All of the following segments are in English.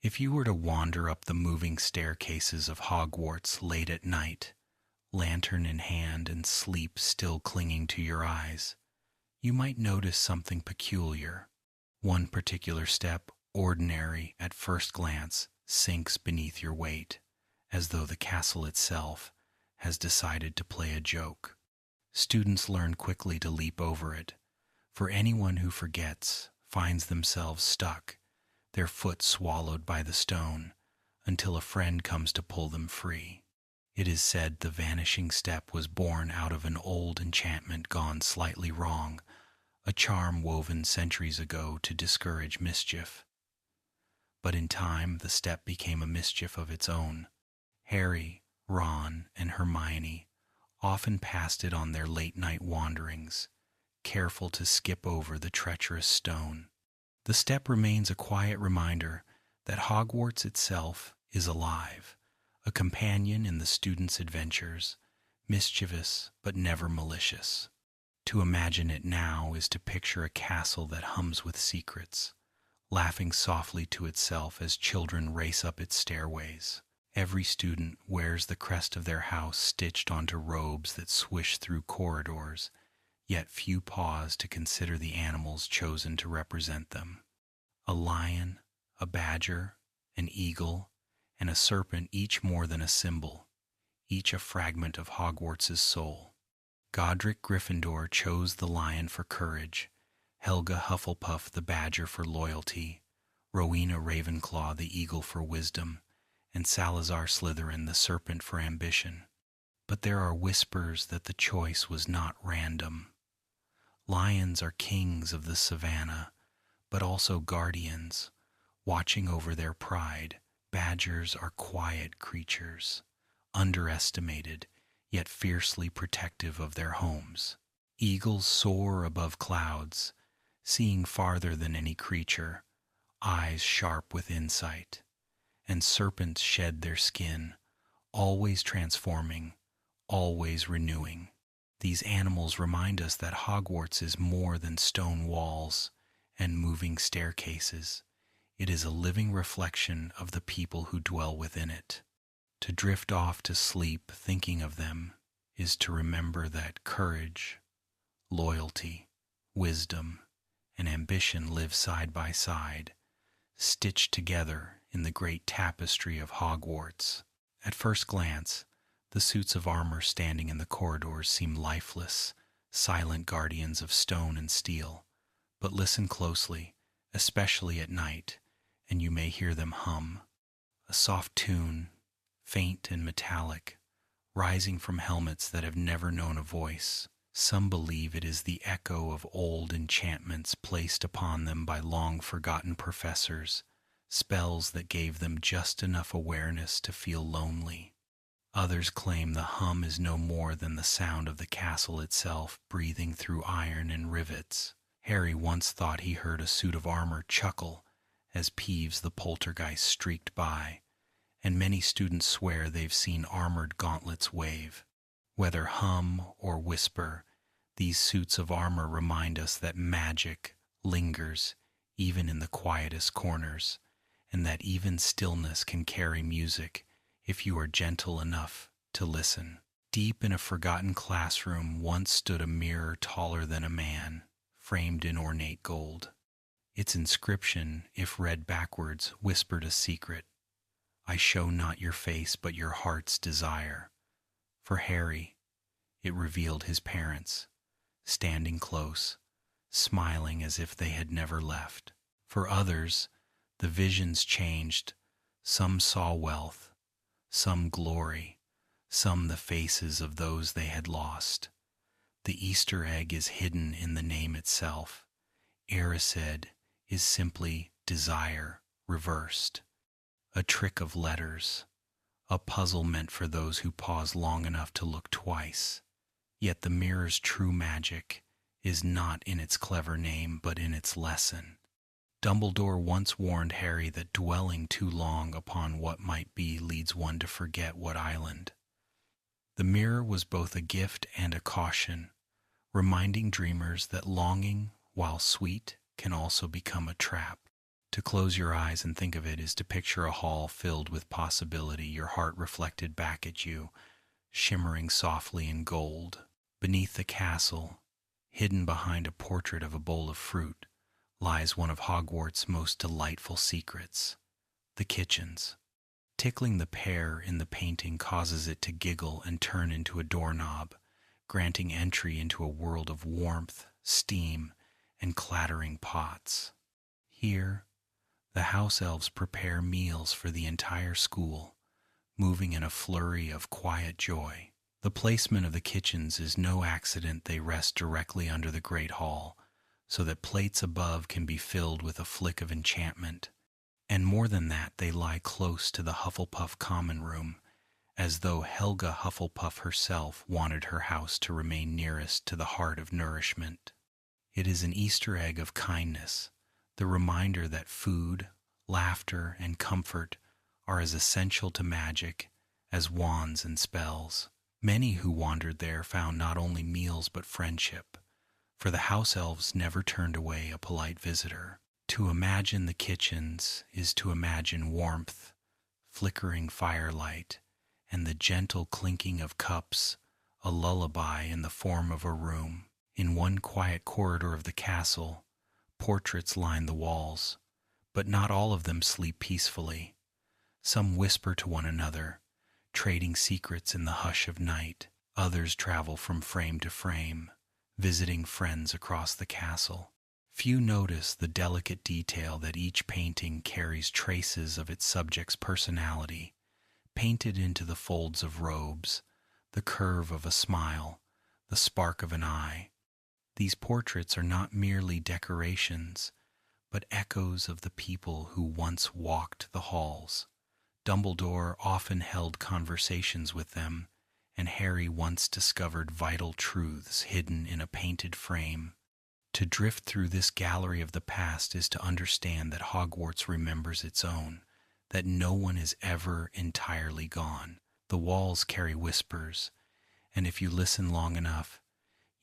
If you were to wander up the moving staircases of Hogwarts late at night, lantern in hand and sleep still clinging to your eyes, you might notice something peculiar. One particular step, ordinary at first glance, sinks beneath your weight, as though the castle itself has decided to play a joke. Students learn quickly to leap over it, for anyone who forgets finds themselves stuck, their foot swallowed by the stone, until a friend comes to pull them free. It is said the vanishing step was born out of an old enchantment gone slightly wrong, a charm woven centuries ago to discourage mischief. But in time the step became a mischief of its own. Harry, Ron, and Hermione often passed it on their late-night wanderings, careful to skip over the treacherous stone. The step remains a quiet reminder that Hogwarts itself is alive, a companion in the student's adventures, mischievous but never malicious. To imagine it now is to picture a castle that hums with secrets, laughing softly to itself as children race up its stairways. Every student wears the crest of their house stitched onto robes that swish through corridors, yet few pause to consider the animals chosen to represent them. A lion, a badger, an eagle, and a serpent, each more than a symbol, each a fragment of Hogwarts's soul. Godric Gryffindor chose the lion for courage, Helga Hufflepuff the badger for loyalty, Rowena Ravenclaw the eagle for wisdom, and Salazar Slytherin the serpent for ambition. But there are whispers that the choice was not random. Lions are kings of the savannah, but also guardians, watching over their pride. Badgers are quiet creatures, underestimated, yet fiercely protective of their homes. Eagles soar above clouds, seeing farther than any creature, eyes sharp with insight. And serpents shed their skin, always transforming, always renewing. These animals remind us that Hogwarts is more than stone walls and moving staircases. It is a living reflection of the people who dwell within it. To drift off to sleep thinking of them is to remember that courage, loyalty, wisdom, and ambition live side by side, stitched together in the great tapestry of Hogwarts. At first glance, the suits of armor standing in the corridors seem lifeless, silent guardians of stone and steel. But listen closely, especially at night, and you may hear them hum. A soft tune, faint and metallic, rising from helmets that have never known a voice. Some believe it is the echo of old enchantments placed upon them by long-forgotten professors, spells that gave them just enough awareness to feel lonely. Others claim the hum is no more than the sound of the castle itself breathing through iron and rivets. Harry once thought he heard a suit of armor chuckle as Peeves the poltergeist streaked by, and many students swear they've seen armored gauntlets wave. Whether hum or whisper, these suits of armor remind us that magic lingers even in the quietest corners, and that even stillness can carry music if you are gentle enough to listen. Deep in a forgotten classroom once stood a mirror taller than a man, framed in ornate gold. Its inscription, if read backwards, whispered a secret. I show not your face but your heart's desire. For Harry, it revealed his parents, standing close, smiling as if they had never left. For others, the visions changed. Some saw wealth, some glory, some the faces of those they had lost. The Easter egg is hidden in the name itself. Erised is simply desire reversed, a trick of letters, a puzzle meant for those who pause long enough to look twice. Yet the mirror's true magic is not in its clever name but in its lesson. Dumbledore once warned Harry that dwelling too long upon what might be leads one to forget what island. The mirror was both a gift and a caution, reminding dreamers that longing, while sweet, can also become a trap. To close your eyes and think of it is to picture a hall filled with possibility, your heart reflected back at you, shimmering softly in gold. Beneath the castle, hidden behind a portrait of a bowl of fruit, lies one of Hogwarts' most delightful secrets, the kitchens. Tickling the pear in the painting causes it to giggle and turn into a doorknob, granting entry into a world of warmth, steam, and clattering pots. Here, the house elves prepare meals for the entire school, moving in a flurry of quiet joy. The placement of the kitchens is no accident. They rest directly under the Great Hall, so that plates above can be filled with a flick of enchantment. And more than that, they lie close to the Hufflepuff common room, as though Helga Hufflepuff herself wanted her house to remain nearest to the heart of nourishment. It is an Easter egg of kindness, the reminder that food, laughter, and comfort are as essential to magic as wands and spells. Many who wandered there found not only meals but friendship, for the house elves never turned away a polite visitor. To imagine the kitchens is to imagine warmth, flickering firelight, and the gentle clinking of cups, a lullaby in the form of a room. In one quiet corridor of the castle, portraits line the walls, but not all of them sleep peacefully. Some whisper to one another, trading secrets in the hush of night. Others travel from frame to frame, visiting friends across the castle. Few notice the delicate detail that each painting carries traces of its subject's personality, painted into the folds of robes, the curve of a smile, the spark of an eye. These portraits are not merely decorations, but echoes of the people who once walked the halls. Dumbledore often held conversations with them, and Harry once discovered vital truths hidden in a painted frame. To drift through this gallery of the past is to understand that Hogwarts remembers its own, that no one is ever entirely gone. The walls carry whispers, and if you listen long enough,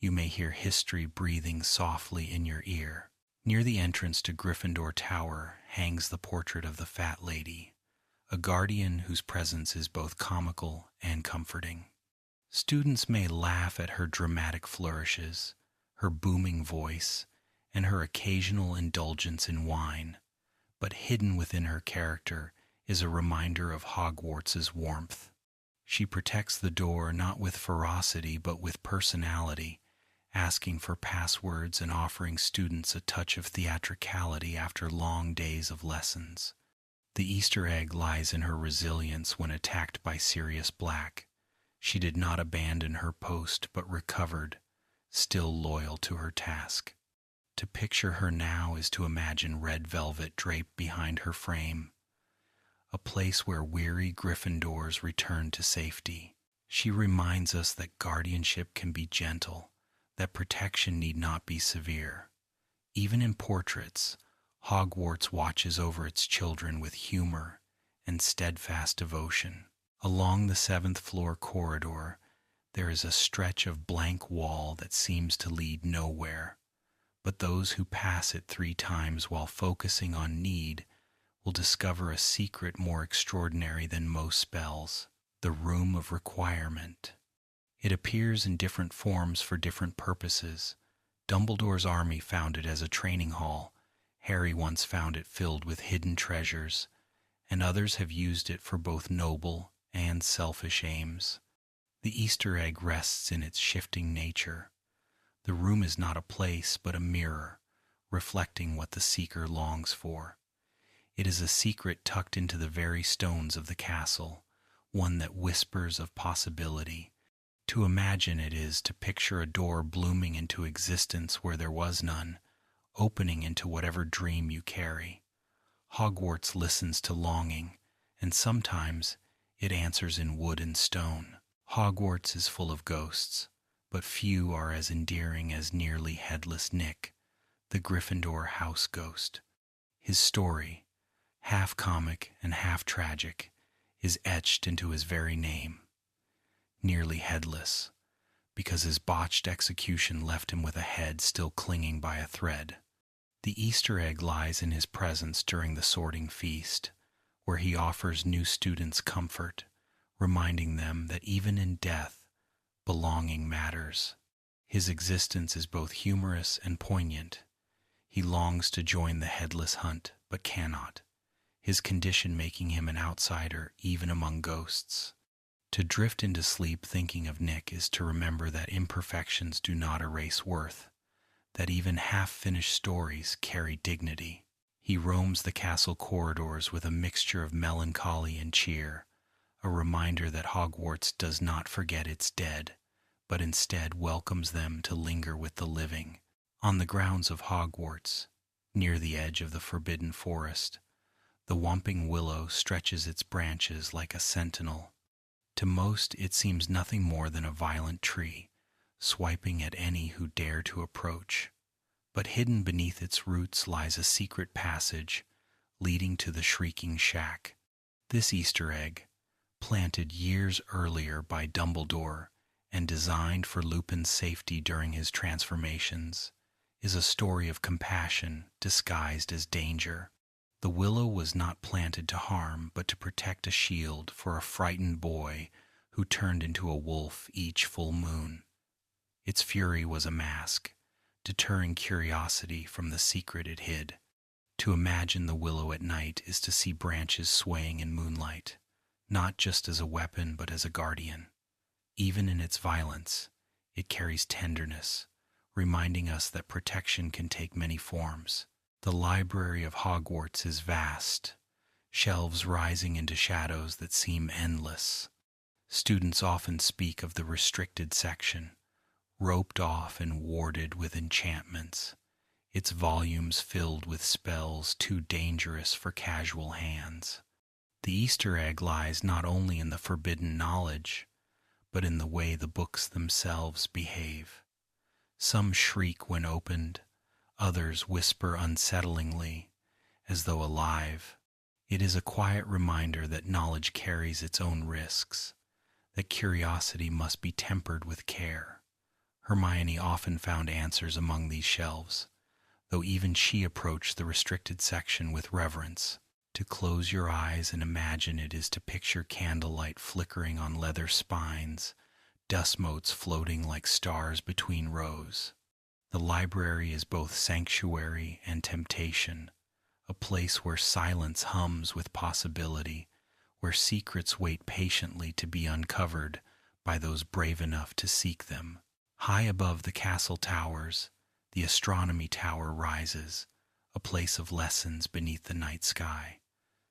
you may hear history breathing softly in your ear. Near the entrance to Gryffindor Tower hangs the portrait of the Fat Lady, a guardian whose presence is both comical and comforting. Students may laugh at her dramatic flourishes, her booming voice, and her occasional indulgence in wine, but hidden within her character is a reminder of Hogwarts's warmth. She protects the door not with ferocity but with personality, asking for passwords and offering students a touch of theatricality after long days of lessons. The Easter egg lies in her resilience when attacked by Sirius Black. She did not abandon her post but recovered, still loyal to her task. To picture her now is to imagine red velvet draped behind her frame, a place where weary Gryffindors return to safety. She reminds us that guardianship can be gentle, that protection need not be severe. Even in portraits, Hogwarts watches over its children with humor and steadfast devotion. Along the 7th floor corridor, there is a stretch of blank wall that seems to lead nowhere, but those who pass it 3 times while focusing on need will discover a secret more extraordinary than most spells: the Room of Requirement. It appears in different forms for different purposes. Dumbledore's army found it as a training hall. Harry once found it filled with hidden treasures, and others have used it for both noble and selfish aims. The Easter egg rests in its shifting nature. The room is not a place but a mirror, reflecting what the seeker longs for. It is a secret tucked into the very stones of the castle, one that whispers of possibility. To imagine it is to picture a door blooming into existence where there was none, opening into whatever dream you carry. Hogwarts listens to longing, and sometimes it answers in wood and stone. Hogwarts is full of ghosts, but few are as endearing as nearly headless Nick, the Gryffindor house ghost. His story, half comic and half tragic, is etched into his very name. Nearly headless, because his botched execution left him with a head still clinging by a thread. The Easter egg lies in his presence during the sorting feast, where he offers new students comfort, reminding them that even in death, belonging matters. His existence is both humorous and poignant. He longs to join the headless hunt, but cannot, his condition making him an outsider even among ghosts. To drift into sleep thinking of Nick is to remember that imperfections do not erase worth, that even half-finished stories carry dignity. He roams the castle corridors with a mixture of melancholy and cheer, a reminder that Hogwarts does not forget its dead, but instead welcomes them to linger with the living. On the grounds of Hogwarts, near the edge of the forbidden forest, the whomping willow stretches its branches like a sentinel. To most it seems nothing more than a violent tree, swiping at any who dare to approach. But hidden beneath its roots lies a secret passage leading to the shrieking shack. This Easter egg, planted years earlier by Dumbledore and designed for Lupin's safety during his transformations, is a story of compassion disguised as danger. The willow was not planted to harm, but to protect a shield for a frightened boy who turned into a wolf each full moon. Its fury was a mask, deterring curiosity from the secret it hid. To imagine the willow at night is to see branches swaying in moonlight, not just as a weapon but as a guardian. Even in its violence, it carries tenderness, reminding us that protection can take many forms. The library of Hogwarts is vast, shelves rising into shadows that seem endless. Students often speak of the restricted section, roped off and warded with enchantments, its volumes filled with spells too dangerous for casual hands. The Easter egg lies not only in the forbidden knowledge, but in the way the books themselves behave. Some shriek when opened, others whisper unsettlingly, as though alive. It is a quiet reminder that knowledge carries its own risks, that curiosity must be tempered with care. Hermione often found answers among these shelves, though even she approached the restricted section with reverence. To close your eyes and imagine it is to picture candlelight flickering on leather spines, dust motes floating like stars between rows. The library is both sanctuary and temptation, a place where silence hums with possibility, where secrets wait patiently to be uncovered by those brave enough to seek them. High above the castle towers, the astronomy tower rises, a place of lessons beneath the night sky.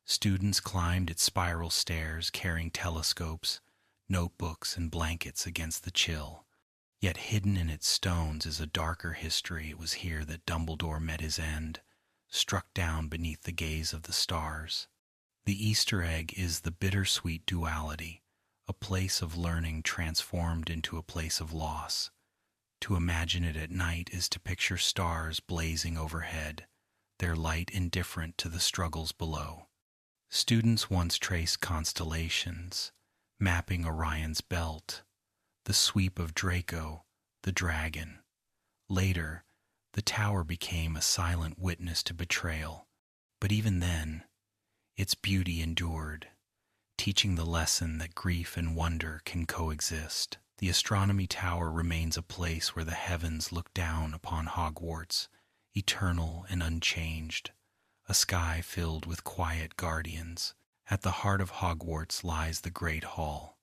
Students climbed its spiral stairs carrying telescopes, notebooks, and blankets against the chill. Yet hidden in its stones is a darker history. It was here that Dumbledore met his end, struck down beneath the gaze of the stars. The Easter egg is the bittersweet duality, a place of learning transformed into a place of loss. To imagine it at night is to picture stars blazing overhead, their light indifferent to the struggles below. Students once traced constellations, mapping Orion's belt, the sweep of Draco, the dragon. Later, the tower became a silent witness to betrayal, but even then, its beauty endured, teaching the lesson that grief and wonder can coexist. The astronomy tower remains a place where the heavens look down upon Hogwarts, eternal and unchanged, a sky filled with quiet guardians. At the heart of Hogwarts lies the Great Hall,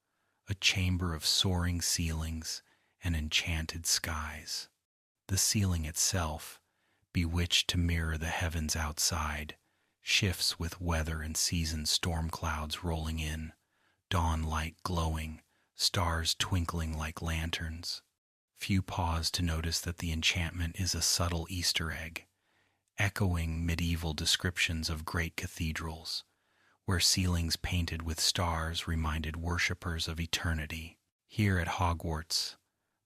a chamber of soaring ceilings and enchanted skies. The ceiling itself, bewitched to mirror the heavens outside, shifts with weather and season storm clouds rolling in, dawn light glowing, stars twinkling like lanterns. Few pause to notice that the enchantment is a subtle Easter egg, echoing medieval descriptions of great cathedrals, where ceilings painted with stars reminded worshippers of eternity. Here at Hogwarts,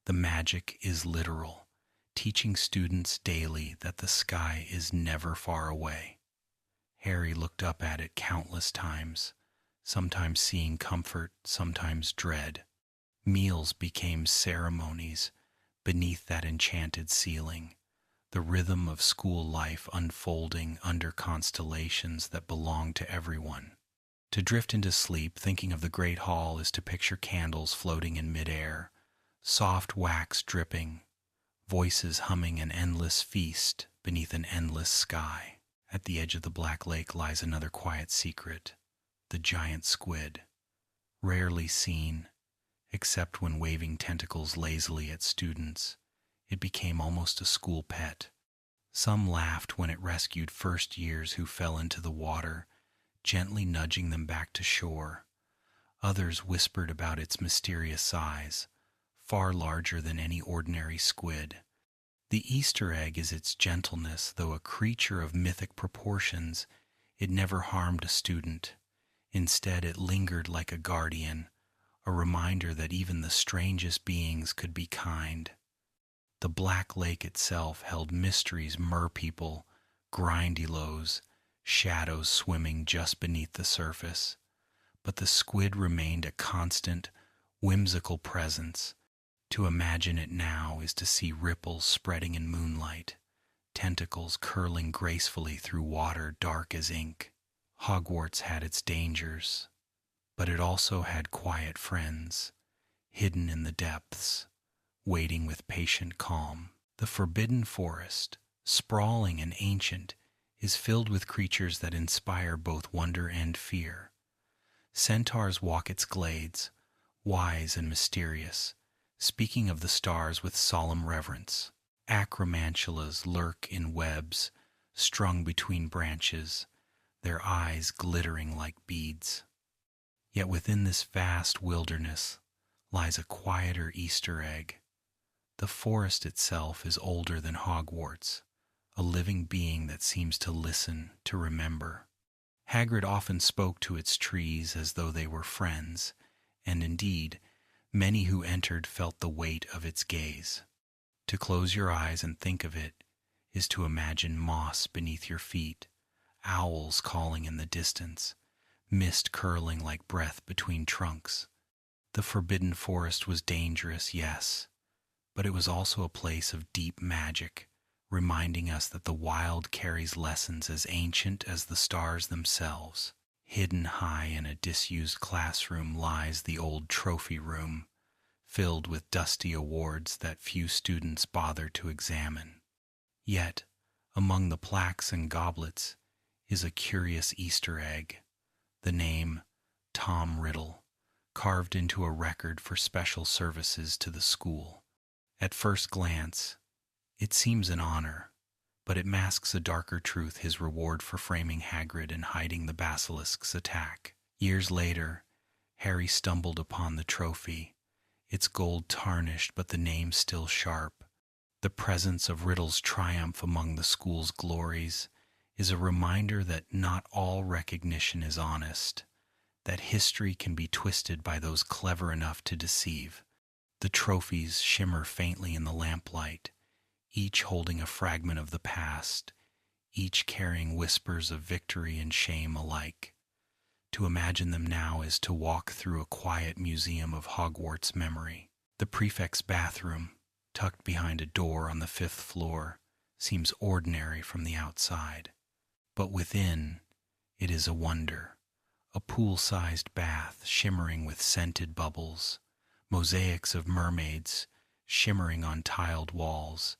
the magic is literal, teaching students daily that the sky is never far away. Harry looked up at it countless times, sometimes seeing comfort, sometimes dread. Meals became ceremonies beneath that enchanted ceiling, the rhythm of school life unfolding under constellations that belong to everyone. To drift into sleep thinking of the Great Hall is to picture candles floating in midair, soft wax dripping, voices humming an endless feast beneath an endless sky. At the edge of the Black Lake lies another quiet secret, the giant squid, rarely seen, except when waving tentacles lazily at students. It became almost a school pet. Some laughed when it rescued first years who fell into the water, gently nudging them back to shore. Others whispered about its mysterious size, far larger than any ordinary squid. The Easter egg is its gentleness. Though a creature of mythic proportions, it never harmed a student. Instead, it lingered like a guardian, a reminder that even the strangest beings could be kind. The Black Lake itself held mysteries, merpeople, grindylows, shadows swimming just beneath the surface. But the squid remained a constant, whimsical presence. To imagine it now is to see ripples spreading in moonlight, tentacles curling gracefully through water dark as ink. Hogwarts had its dangers, but it also had quiet friends, hidden in the depths, waiting with patient calm. The Forbidden Forest, sprawling and ancient, is filled with creatures that inspire both wonder and fear. Centaurs walk its glades, wise and mysterious, speaking of the stars with solemn reverence. Acromantulas lurk in webs, strung between branches, their eyes glittering like beads. Yet within this vast wilderness lies a quieter Easter egg. The forest itself is older than Hogwarts, a living being that seems to listen, to remember. Hagrid often spoke to its trees as though they were friends, and indeed, many who entered felt the weight of its gaze. To close your eyes and think of it is to imagine moss beneath your feet, owls calling in the distance, mist curling like breath between trunks. The Forbidden Forest was dangerous, yes, but it was also a place of deep magic, reminding us that the wild carries lessons as ancient as the stars themselves. Hidden high in a disused classroom lies the old trophy room, filled with dusty awards that few students bother to examine. Yet, among the plaques and goblets is a curious Easter egg, the name Tom Riddle, carved into a record for special services to the school. At first glance, it seems an honor, but it masks a darker truth, his reward for framing Hagrid and hiding the basilisk's attack. Years later, Harry stumbled upon the trophy, its gold tarnished but the name still sharp. The presence of Riddle's triumph among the school's glories is a reminder that not all recognition is honest, that history can be twisted by those clever enough to deceive. The trophies shimmer faintly in the lamplight, each holding a fragment of the past, each carrying whispers of victory and shame alike. To imagine them now is to walk through a quiet museum of Hogwarts memory. The prefect's bathroom, tucked behind a door on the 5th floor, seems ordinary from the outside. But within, it is a wonder. A pool-sized bath shimmering with scented bubbles, mosaics of mermaids shimmering on tiled walls,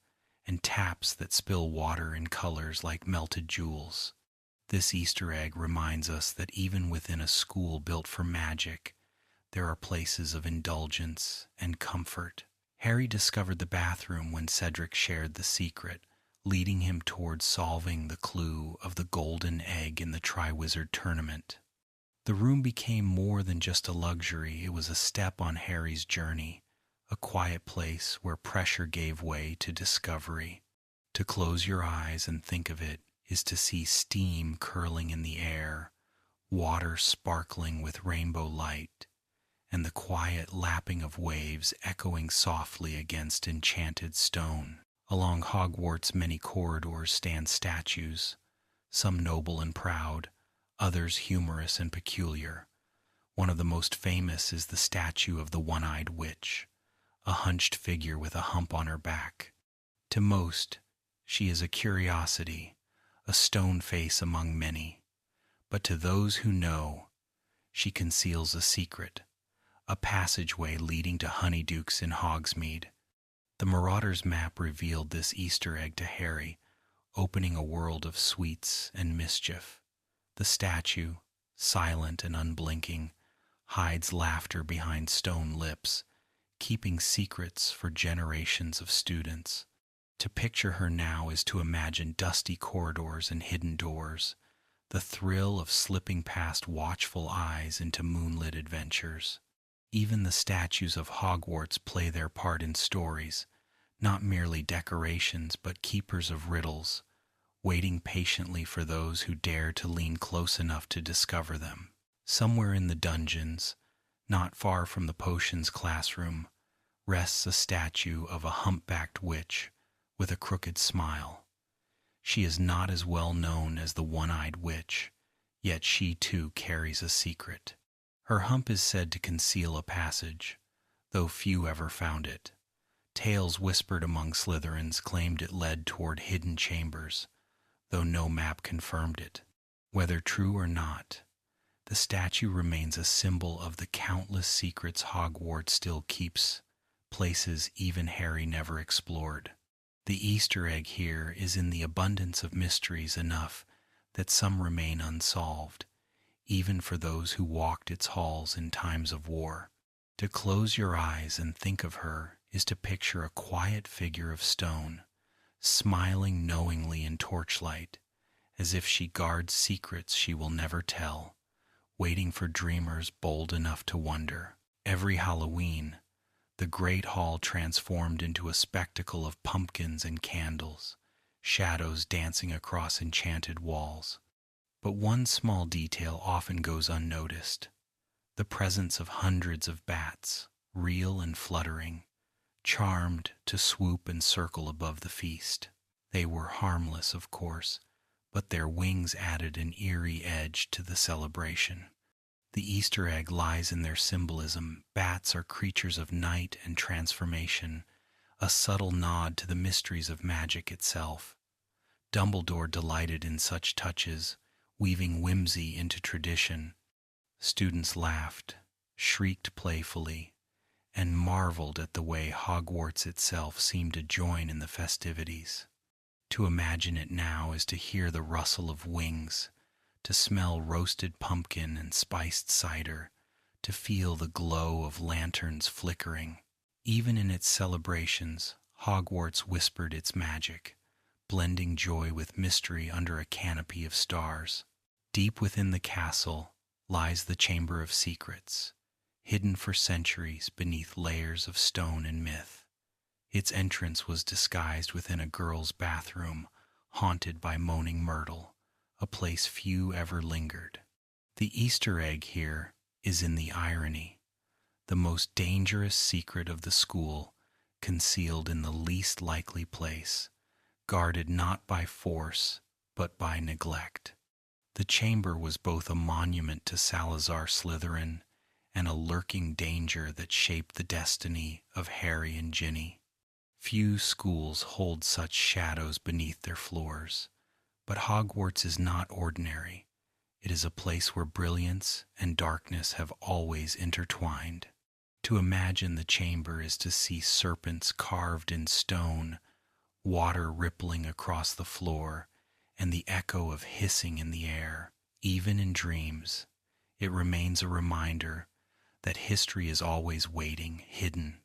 and taps that spill water in colors like melted jewels. This Easter egg reminds us that even within a school built for magic, there are places of indulgence and comfort. Harry discovered the bathroom when Cedric shared the secret, leading him towards solving the clue of the golden egg in the Triwizard Tournament. The room became more than just a luxury. It was a step on Harry's journey, a quiet place where pressure gave way to discovery. To close your eyes and think of it is to see steam curling in the air, water sparkling with rainbow light, and the quiet lapping of waves echoing softly against enchanted stone. Along Hogwarts' many corridors stand statues, some noble and proud, others humorous and peculiar. One of the most famous is the statue of the One-Eyed Witch, a hunched figure with a hump on her back. To most, She is a curiosity, a stone face among many. But to those who know, she conceals a secret, a passageway leading to honeydukes in Hogsmeade. The Marauder's map revealed this Easter egg to Harry, opening a world of sweets and mischief. The statue, silent and unblinking, hides laughter behind stone lips, keeping secrets for generations of students. To picture her now is to imagine dusty corridors and hidden doors, the thrill of slipping past watchful eyes into moonlit adventures. Even the statues of Hogwarts play their part in stories, not merely decorations but keepers of riddles, waiting patiently for those who dare to lean close enough to discover them. Somewhere in the dungeons, not far from the potions classroom, rests a statue of a humpbacked witch with a crooked smile. She is not as well known as the one-eyed witch, yet she too carries a secret. Her hump is said to conceal a passage, though few ever found it. Tales whispered among Slytherins claimed it led toward hidden chambers, though no map confirmed it. Whether true or not, the statue remains a symbol of the countless secrets Hogwarts still keeps, places even Harry never explored. The Easter egg here is in the abundance of mysteries enough that some remain unsolved, even for those who walked its halls in times of war. To close your eyes and think of her is to picture a quiet figure of stone, smiling knowingly in torchlight, as if she guards secrets she will never tell, waiting for dreamers bold enough to wonder. Every Halloween, the great hall transformed into a spectacle of pumpkins and candles, shadows dancing across enchanted walls. But one small detail often goes unnoticed: the presence of hundreds of bats, real and fluttering, charmed to swoop and circle above the feast. They were harmless, of course, but their wings added an eerie edge to the celebration. The Easter egg lies in their symbolism. Bats are creatures of night and transformation, a subtle nod to the mysteries of magic itself. Dumbledore delighted in such touches, weaving whimsy into tradition. Students laughed, shrieked playfully, and marveled at the way Hogwarts itself seemed to join in the festivities. To imagine it now is to hear the rustle of wings, to smell roasted pumpkin and spiced cider, to feel the glow of lanterns flickering. Even in its celebrations, Hogwarts whispered its magic, blending joy with mystery under a canopy of stars. Deep within the castle lies the Chamber of Secrets, hidden for centuries beneath layers of stone and myth. Its entrance was disguised within a girl's bathroom, haunted by moaning myrtle, a place few ever lingered. The Easter egg here is in the irony, the most dangerous secret of the school, concealed in the least likely place, guarded not by force, but by neglect. The chamber was both a monument to Salazar Slytherin and a lurking danger that shaped the destiny of Harry and Ginny. Few schools hold such shadows beneath their floors, but Hogwarts is not ordinary. It is a place where brilliance and darkness have always intertwined. To imagine the chamber is to see serpents carved in stone, water rippling across the floor, and the echo of hissing in the air. Even in dreams, it remains a reminder that history is always waiting, hidden,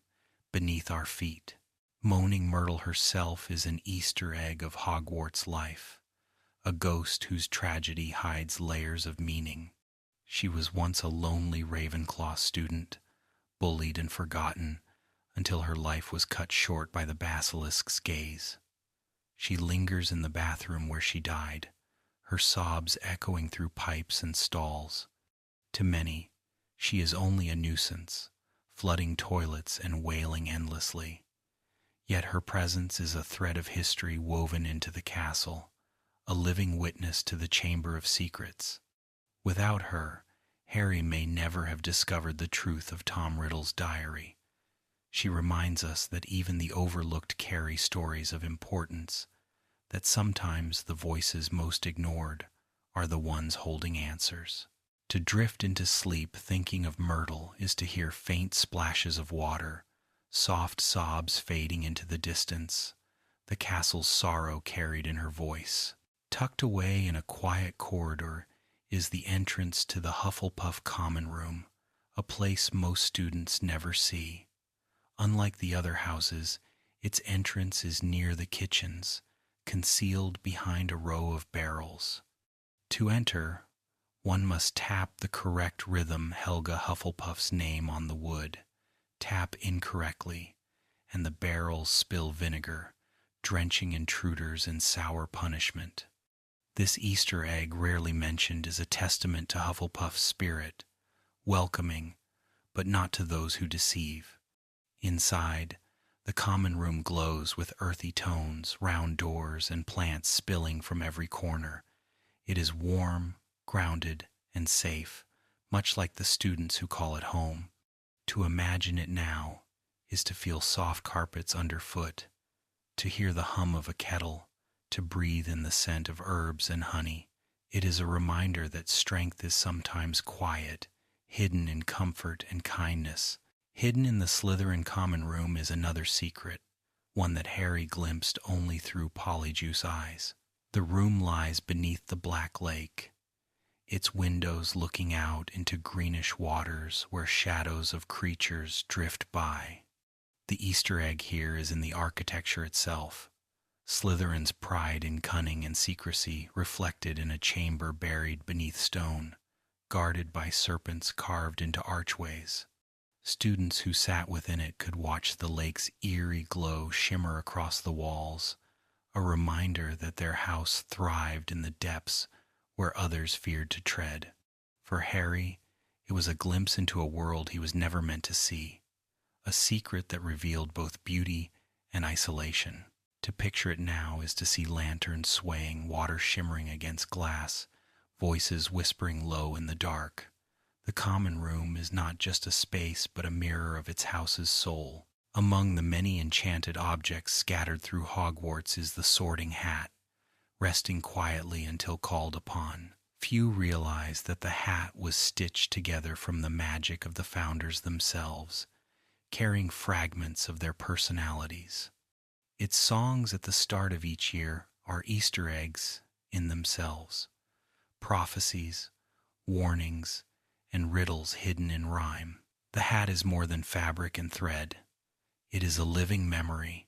beneath our feet. Moaning Myrtle herself is an Easter egg of Hogwarts life, a ghost whose tragedy hides layers of meaning. She was once a lonely Ravenclaw student, bullied and forgotten, until her life was cut short by the basilisk's gaze. She lingers in the bathroom where she died, her sobs echoing through pipes and stalls. To many, she is only a nuisance, flooding toilets and wailing endlessly. Yet her presence is a thread of history woven into the castle, a living witness to the Chamber of Secrets. Without her, Harry may never have discovered the truth of Tom Riddle's diary. She reminds us that even the overlooked carry stories of importance, that sometimes the voices most ignored are the ones holding answers. To drift into sleep thinking of Myrtle is to hear faint splashes of water, soft sobs fading into the distance, the castle's sorrow carried in her voice. Tucked away in a quiet corridor is the entrance to the Hufflepuff common room, a place most students never see. Unlike the other houses, its entrance is near the kitchens, concealed behind a row of barrels. To enter, one must tap the correct rhythm Helga Hufflepuff's name on the wood. Tap incorrectly, and the barrels spill vinegar, drenching intruders in sour punishment. This Easter egg, rarely mentioned, is a testament to Hufflepuff's spirit, welcoming, but not to those who deceive. Inside, the common room glows with earthy tones, round doors, and plants spilling from every corner. It is warm, grounded, and safe, much like the students who call it home. To imagine it now is to feel soft carpets underfoot, to hear the hum of a kettle, to breathe in the scent of herbs and honey. It is a reminder that strength is sometimes quiet, hidden in comfort and kindness. Hidden in the Slytherin common room is another secret, one that Harry glimpsed only through Polyjuice's eyes. The room lies beneath the Black Lake, its windows looking out into greenish waters where shadows of creatures drift by. The Easter egg here is in the architecture itself. Slytherin's pride in cunning and secrecy reflected in a chamber buried beneath stone, guarded by serpents carved into archways. Students who sat within it could watch the lake's eerie glow shimmer across the walls, a reminder that their house thrived in the depths where others feared to tread. For Harry, it was a glimpse into a world he was never meant to see, a secret that revealed both beauty and isolation. To picture it now is to see lanterns swaying, water shimmering against glass, voices whispering low in the dark. The common room is not just a space but a mirror of its house's soul. Among the many enchanted objects scattered through Hogwarts is the Sorting Hat, resting quietly until called upon. Few realize that the hat was stitched together from the magic of the founders themselves, carrying fragments of their personalities. Its songs at the start of each year are Easter eggs in themselves, prophecies, warnings, and riddles hidden in rhyme. The hat is more than fabric and thread. It is a living memory,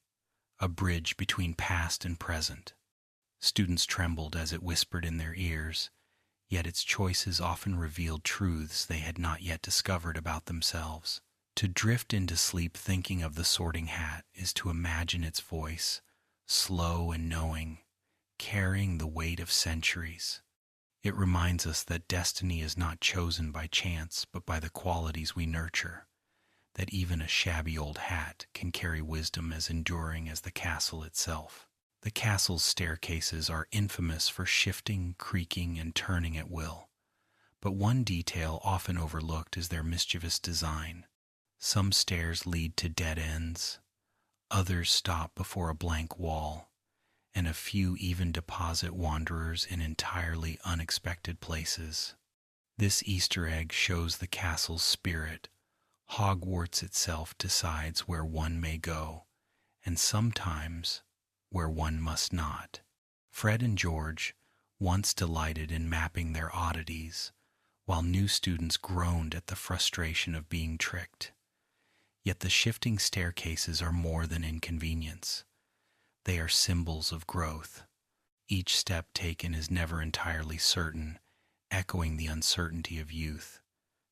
a bridge between past and present. Students trembled as it whispered in their ears, yet its choices often revealed truths they had not yet discovered about themselves. To drift into sleep thinking of the Sorting Hat is to imagine its voice, slow and knowing, carrying the weight of centuries. It reminds us that destiny is not chosen by chance but by the qualities we nurture, that even a shabby old hat can carry wisdom as enduring as the castle itself. The castle's staircases are infamous for shifting, creaking, and turning at will, but one detail often overlooked is their mischievous design. Some stairs lead to dead ends, others stop before a blank wall, and a few even deposit wanderers in entirely unexpected places. This Easter egg shows the castle's spirit. Hogwarts itself decides where one may go, and sometimes where one must not. Fred and George once delighted in mapping their oddities, while new students groaned at the frustration of being tricked. Yet the shifting staircases are more than inconvenience. They are symbols of growth. Each step taken is never entirely certain, echoing the uncertainty of youth.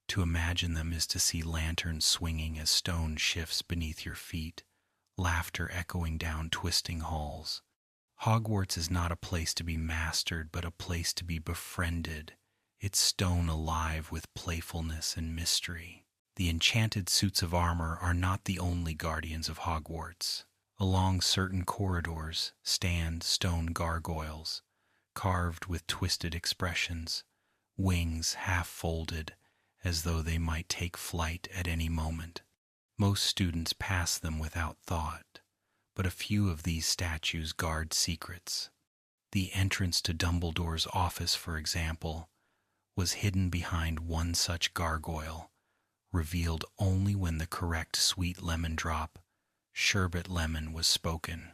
To imagine them is to see lanterns swinging as stone shifts beneath your feet, laughter echoing down twisting halls. Hogwarts is not a place to be mastered, but a place to be befriended, its stone alive with playfulness and mystery. The enchanted suits of armor are not the only guardians of Hogwarts. Along certain corridors stand stone gargoyles, carved with twisted expressions, wings half folded as though they might take flight at any moment. Most students pass them without thought, but a few of these statues guard secrets. The entrance to Dumbledore's office, for example, was hidden behind one such gargoyle, revealed only when the correct sweet lemon drop, sherbet lemon, was spoken.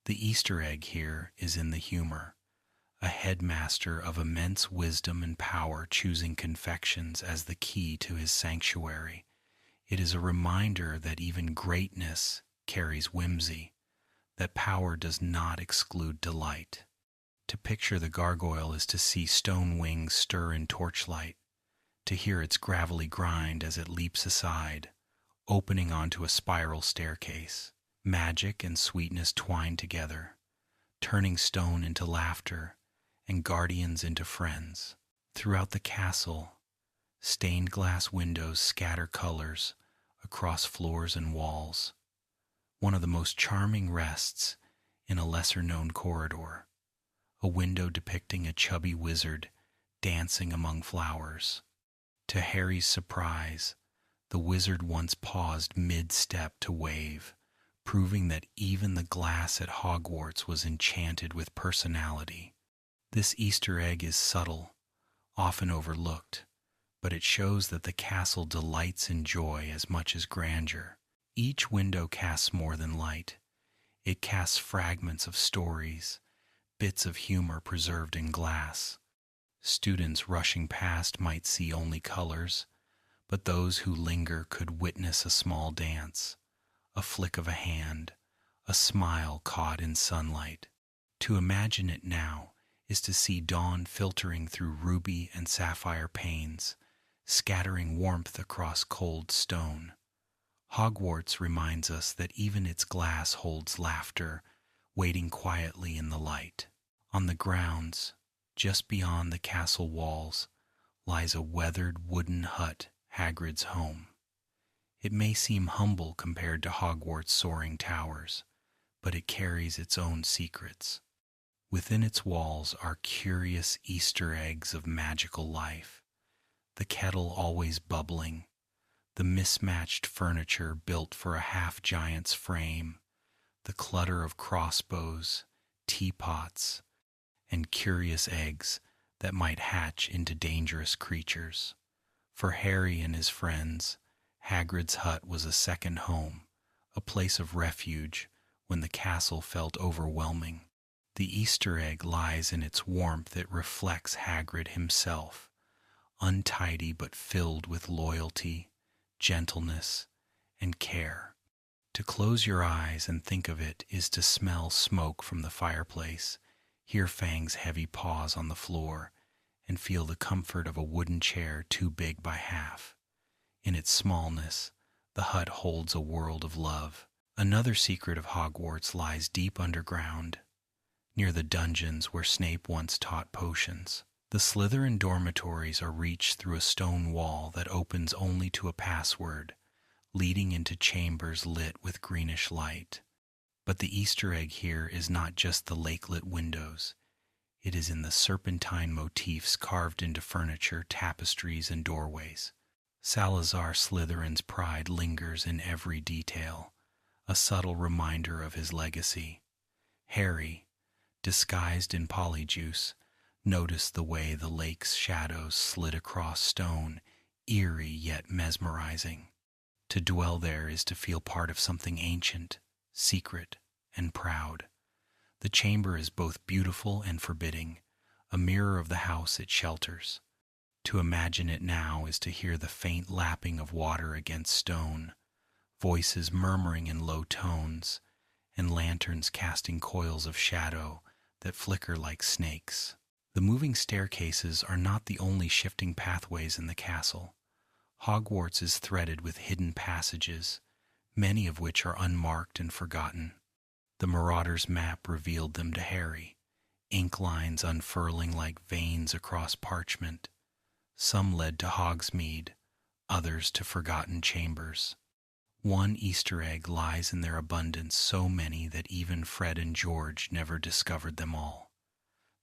The Easter egg here is in the humor. A headmaster of immense wisdom and power choosing confections as the key to his sanctuary. It is a reminder that even greatness carries whimsy, that power does not exclude delight. To picture the gargoyle is to see stone wings stir in torchlight, to hear its gravelly grind as it leaps aside, opening onto a spiral staircase. Magic and sweetness twine together, turning stone into laughter and guardians into friends. Throughout the castle, stained glass windows scatter colors across floors and walls. One of the most charming rests in a lesser-known corridor, a window depicting a chubby wizard dancing among flowers. To Harry's surprise, the wizard once paused mid-step to wave, proving that even the glass at Hogwarts was enchanted with personality. This Easter egg is subtle, often overlooked, but it shows that the castle delights in joy as much as grandeur. Each window casts more than light. It casts fragments of stories, bits of humor preserved in glass. Students rushing past might see only colors, but those who linger could witness a small dance, a flick of a hand, a smile caught in sunlight. To imagine it now is to see dawn filtering through ruby and sapphire panes, scattering warmth across cold stone. Hogwarts reminds us that even its glass holds laughter, waiting quietly in the light. On the grounds, just beyond the castle walls, lies a weathered wooden hut, Hagrid's home. It may seem humble compared to Hogwarts' soaring towers, but it carries its own secrets. Within its walls are curious Easter eggs of magical life, the kettle always bubbling, the mismatched furniture built for a half-giant's frame, the clutter of crossbows, teapots, and curious eggs that might hatch into dangerous creatures. For Harry and his friends, Hagrid's hut was a second home, a place of refuge when the castle felt overwhelming. The Easter egg lies in its warmth. It reflects Hagrid himself, untidy but filled with loyalty, gentleness, and care. To close your eyes and think of it is to smell smoke from the fireplace, hear Fang's heavy paws on the floor, and feel the comfort of a wooden chair too big by half. In its smallness, the hut holds a world of love. Another secret of Hogwarts lies deep underground, near the dungeons where Snape once taught potions. The Slytherin dormitories are reached through a stone wall that opens only to a password, leading into chambers lit with greenish light. But the Easter egg here is not just the lakelit windows. It is in the serpentine motifs carved into furniture, tapestries, and doorways. Salazar Slytherin's pride lingers in every detail, a subtle reminder of his legacy. Harry, disguised in polyjuice, noticed the way the lake's shadows slid across stone, eerie yet mesmerizing. To dwell there is to feel part of something ancient, secret, and proud. The chamber is both beautiful and forbidding, a mirror of the house it shelters. To imagine it now is to hear the faint lapping of water against stone, voices murmuring in low tones, and lanterns casting coils of shadow that flicker like snakes. The moving staircases are not the only shifting pathways in the castle. Hogwarts is threaded with hidden passages, many of which are unmarked and forgotten. The Marauder's map revealed them to Harry, ink lines unfurling like veins across parchment. Some led to Hogsmeade, others to forgotten chambers. One Easter egg lies in their abundance, so many that even Fred and George never discovered them all.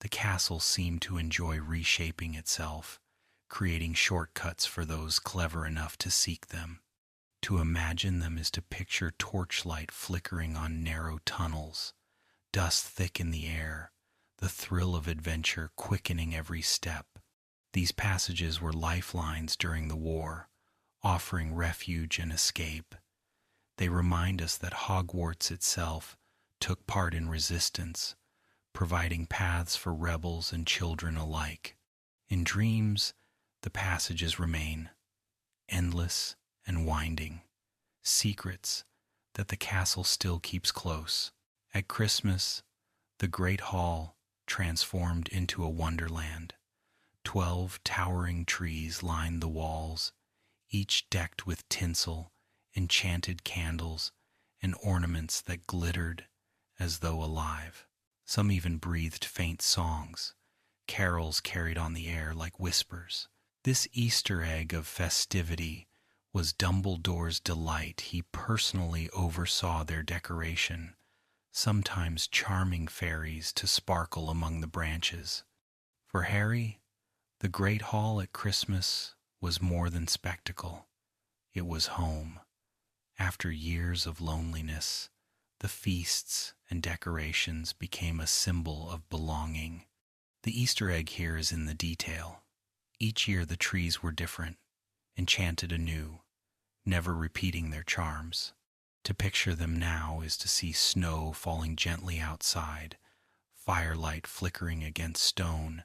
The castle seemed to enjoy reshaping itself, creating shortcuts for those clever enough to seek them. To imagine them is to picture torchlight flickering on narrow tunnels, dust thick in the air, the thrill of adventure quickening every step. These passages were lifelines during the war, offering refuge and escape. They remind us that Hogwarts itself took part in resistance, providing paths for rebels and children alike. In dreams, the passages remain, endless and winding, secrets that the castle still keeps close. At Christmas, the Great Hall transformed into a wonderland. 12 towering trees lined the walls, each decked with tinsel, enchanted candles, and ornaments that glittered as though alive. Some even breathed faint songs, carols carried on the air like whispers. This Easter egg of festivity was Dumbledore's delight. He personally oversaw their decoration, sometimes charming fairies to sparkle among the branches. For Harry, the Great Hall at Christmas was more than spectacle. It was home. After years of loneliness, the feasts and decorations became a symbol of belonging. The Easter egg here is in the detail. Each year the trees were different, enchanted anew, never repeating their charms. To picture them now is to see snow falling gently outside, firelight flickering against stone,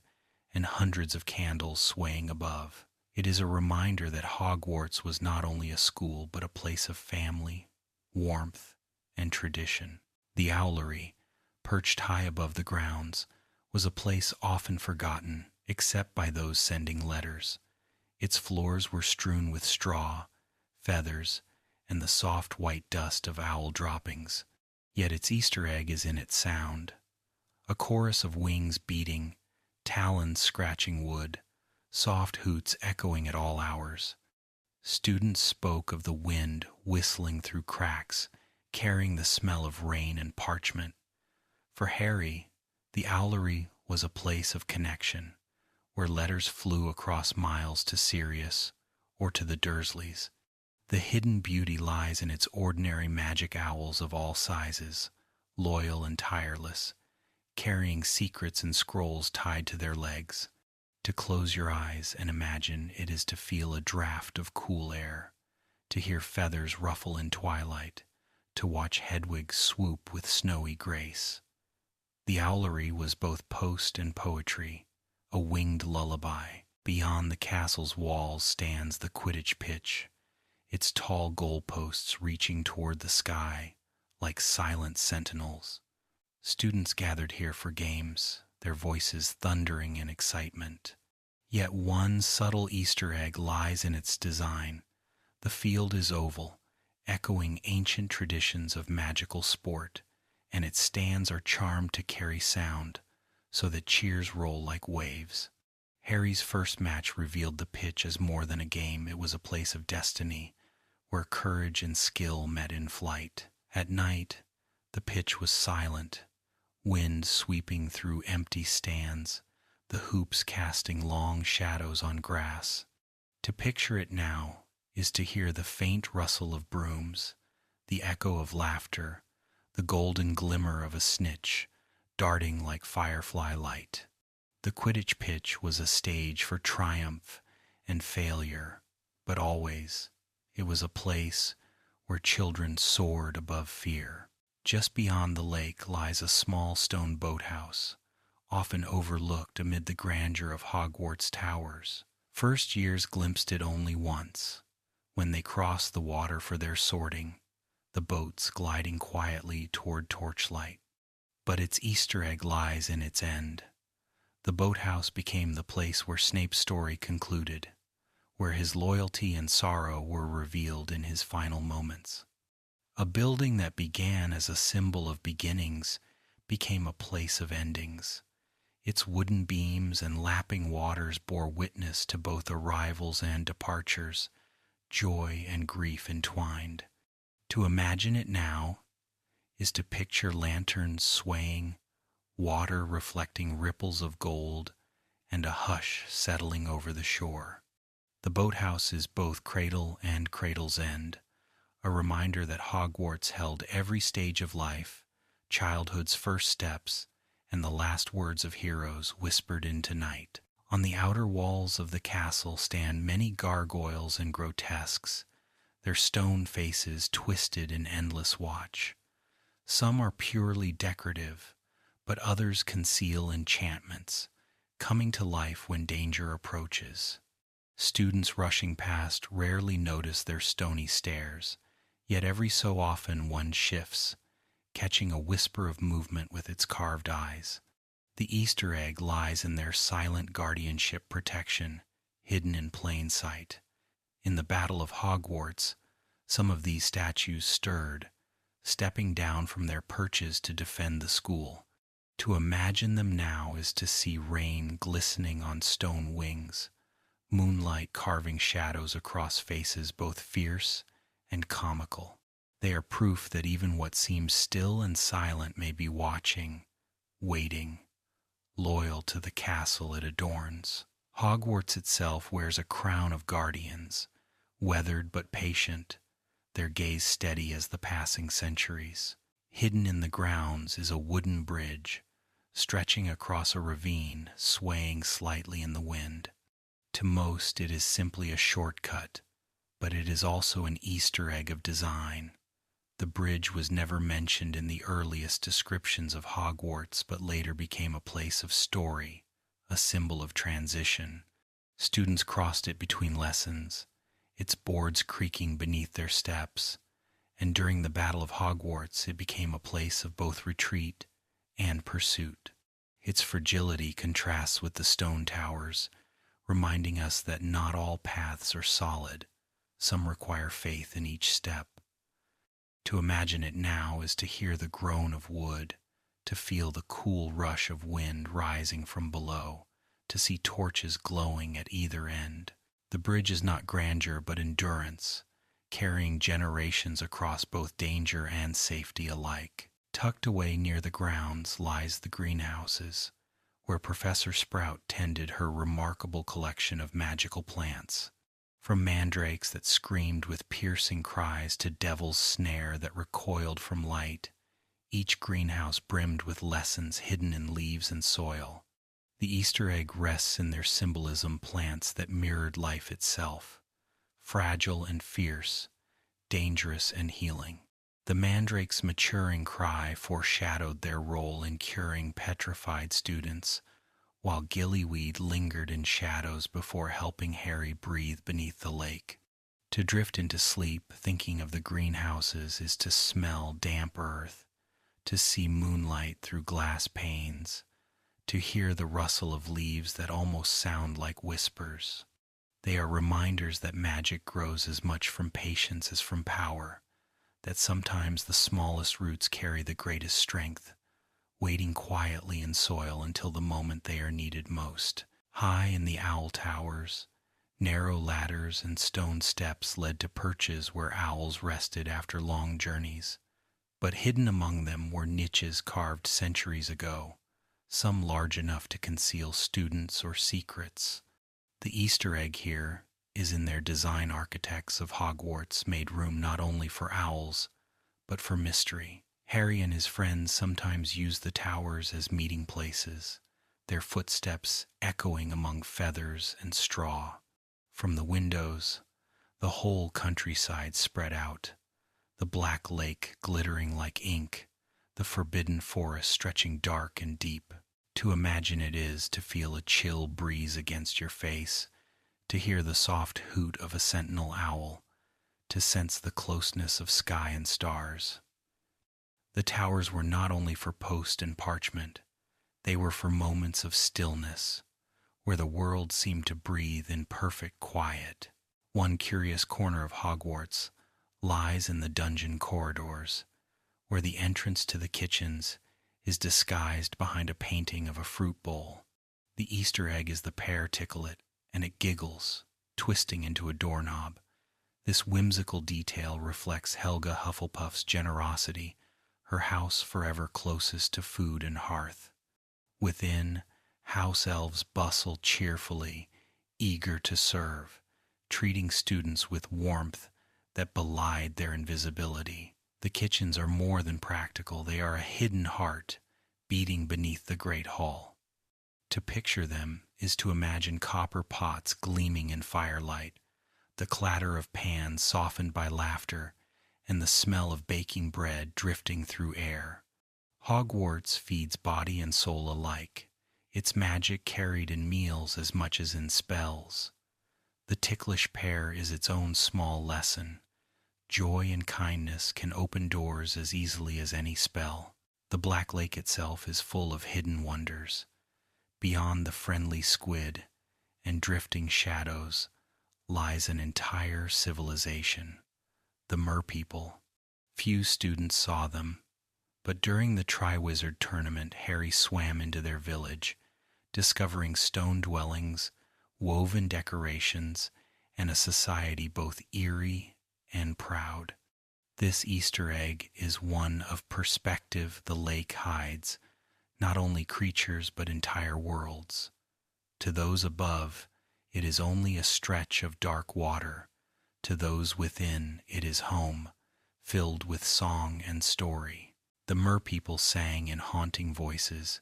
and hundreds of candles swaying above. It is a reminder that Hogwarts was not only a school but a place of family, warmth, and tradition. The Owlery, perched high above the grounds, was a place often forgotten, except by those sending letters. Its floors were strewn with straw, feathers, and the soft white dust of owl droppings. Yet its Easter egg is in its sound. A chorus of wings beating, talons scratching wood, soft hoots echoing at all hours. Students spoke of the wind whistling through cracks, carrying the smell of rain and parchment. For Harry, the Owlery was a place of connection, where letters flew across miles to Sirius or to the Dursleys. The hidden beauty lies in its ordinary magic owls of all sizes, loyal and tireless, carrying secrets and scrolls tied to their legs. To close your eyes and imagine it is to feel a draft of cool air, to hear feathers ruffle in twilight, to watch Hedwig swoop with snowy grace. The Owlery was both post and poetry, a winged lullaby. Beyond the castle's walls stands the Quidditch pitch, its tall goalposts reaching toward the sky like silent sentinels. Students gathered here for games, their voices thundering in excitement. Yet one subtle Easter egg lies in its design. The field is oval, echoing ancient traditions of magical sport, and its stands are charmed to carry sound, so that cheers roll like waves. Harry's first match revealed the pitch as more than a game. It was a place of destiny, where courage and skill met in flight. At night, the pitch was silent, wind sweeping through empty stands, the hoops casting long shadows on grass. To picture it now is to hear the faint rustle of brooms, the echo of laughter, the golden glimmer of a snitch, darting like firefly light. The Quidditch pitch was a stage for triumph and failure, but always it was a place where children soared above fear. Just beyond the lake lies a small stone boathouse, often overlooked amid the grandeur of Hogwarts towers. First years glimpsed it only once, when they crossed the water for their sorting, the boats gliding quietly toward torchlight. But its Easter egg lies in its end. The boathouse became the place where Snape's story concluded, where his loyalty and sorrow were revealed in his final moments. A building that began as a symbol of beginnings became a place of endings. Its wooden beams and lapping waters bore witness to both arrivals and departures, joy and grief entwined. To imagine it now is to picture lanterns swaying, water reflecting ripples of gold, and a hush settling over the shore. The boathouse is both cradle and cradle's end, a reminder that Hogwarts held every stage of life, childhood's first steps, and the last words of heroes whispered into night. On the outer walls of the castle stand many gargoyles and grotesques, their stone faces twisted in endless watch. Some are purely decorative, but others conceal enchantments, coming to life when danger approaches. Students rushing past rarely notice their stony stares, yet every so often one shifts, catching a whisper of movement with its carved eyes. The Easter egg lies in their silent guardianship protection, hidden in plain sight. In the Battle of Hogwarts, some of these statues stirred, stepping down from their perches to defend the school. To imagine them now is to see rain glistening on stone wings, moonlight carving shadows across faces both fierce and comical. They are proof that even what seems still and silent may be watching, waiting, loyal to the castle it adorns. Hogwarts itself wears a crown of guardians, weathered but patient, their gaze steady as the passing centuries. Hidden in the grounds is a wooden bridge, stretching across a ravine, swaying slightly in the wind. To most, it is simply a shortcut, but it is also an Easter egg of design. The bridge was never mentioned in the earliest descriptions of Hogwarts, but later became a place of story, a symbol of transition. Students crossed it between lessons, its boards creaking beneath their steps, and during the Battle of Hogwarts it became a place of both retreat and pursuit. Its fragility contrasts with the stone towers, reminding us that not all paths are solid. Some require faith in each step. To imagine it now is to hear the groan of wood, to feel the cool rush of wind rising from below, to see torches glowing at either end. The bridge is not grandeur but endurance, carrying generations across both danger and safety alike. Tucked away near the grounds lies the greenhouses, where Professor Sprout tended her remarkable collection of magical plants. From mandrakes that screamed with piercing cries to devil's snare that recoiled from light, each greenhouse brimmed with lessons hidden in leaves and soil. The Easter egg rests in their symbolism, plants that mirrored life itself, fragile and fierce, dangerous and healing. The mandrake's maturing cry foreshadowed their role in curing petrified students, while gillyweed lingered in shadows before helping Harry breathe beneath the lake. To drift into sleep, thinking of the greenhouses, is to smell damp earth, to see moonlight through glass panes, to hear the rustle of leaves that almost sound like whispers. They are reminders that magic grows as much from patience as from power, that sometimes the smallest roots carry the greatest strength, waiting quietly in soil until the moment they are needed most. High in the owl towers, narrow ladders and stone steps led to perches where owls rested after long journeys. But hidden among them were niches carved centuries ago, some large enough to conceal students or secrets. The Easter egg here is in their design. Architects of Hogwarts made room not only for owls, but for mystery. Harry and his friends sometimes used the towers as meeting places, their footsteps echoing among feathers and straw. From the windows, the whole countryside spread out, the black lake glittering like ink, the forbidden forest stretching dark and deep. To imagine it is to feel a chill breeze against your face, to hear the soft hoot of a sentinel owl, to sense the closeness of sky and stars. The towers were not only for post and parchment, they were for moments of stillness, where the world seemed to breathe in perfect quiet. One curious corner of Hogwarts lies in the dungeon corridors, where the entrance to the kitchens is disguised behind a painting of a fruit bowl. The Easter egg is the pear ticklet, and it giggles, twisting into a doorknob. This whimsical detail reflects Helga Hufflepuff's generosity, her house forever closest to food and hearth. Within, house elves bustle cheerfully, eager to serve, treating students with warmth that belied their invisibility. The kitchens are more than practical. They are a hidden heart, beating beneath the great hall. To picture them is to imagine copper pots gleaming in firelight, the clatter of pans softened by laughter, and the smell of baking bread drifting through air. Hogwarts feeds body and soul alike, its magic carried in meals as much as in spells. The ticklish pear is its own small lesson. Joy and kindness can open doors as easily as any spell. The Black Lake itself is full of hidden wonders. Beyond the friendly squid and drifting shadows lies an entire civilization, the Merpeople. Few students saw them, but during the Triwizard Tournament, Harry swam into their village, discovering stone dwellings, woven decorations, and a society both eerie and proud. This Easter egg is one of perspective the lake hides, not only creatures but entire worlds. To those above, it is only a stretch of dark water. To those within, it is home, filled with song and story. The Merpeople sang in haunting voices,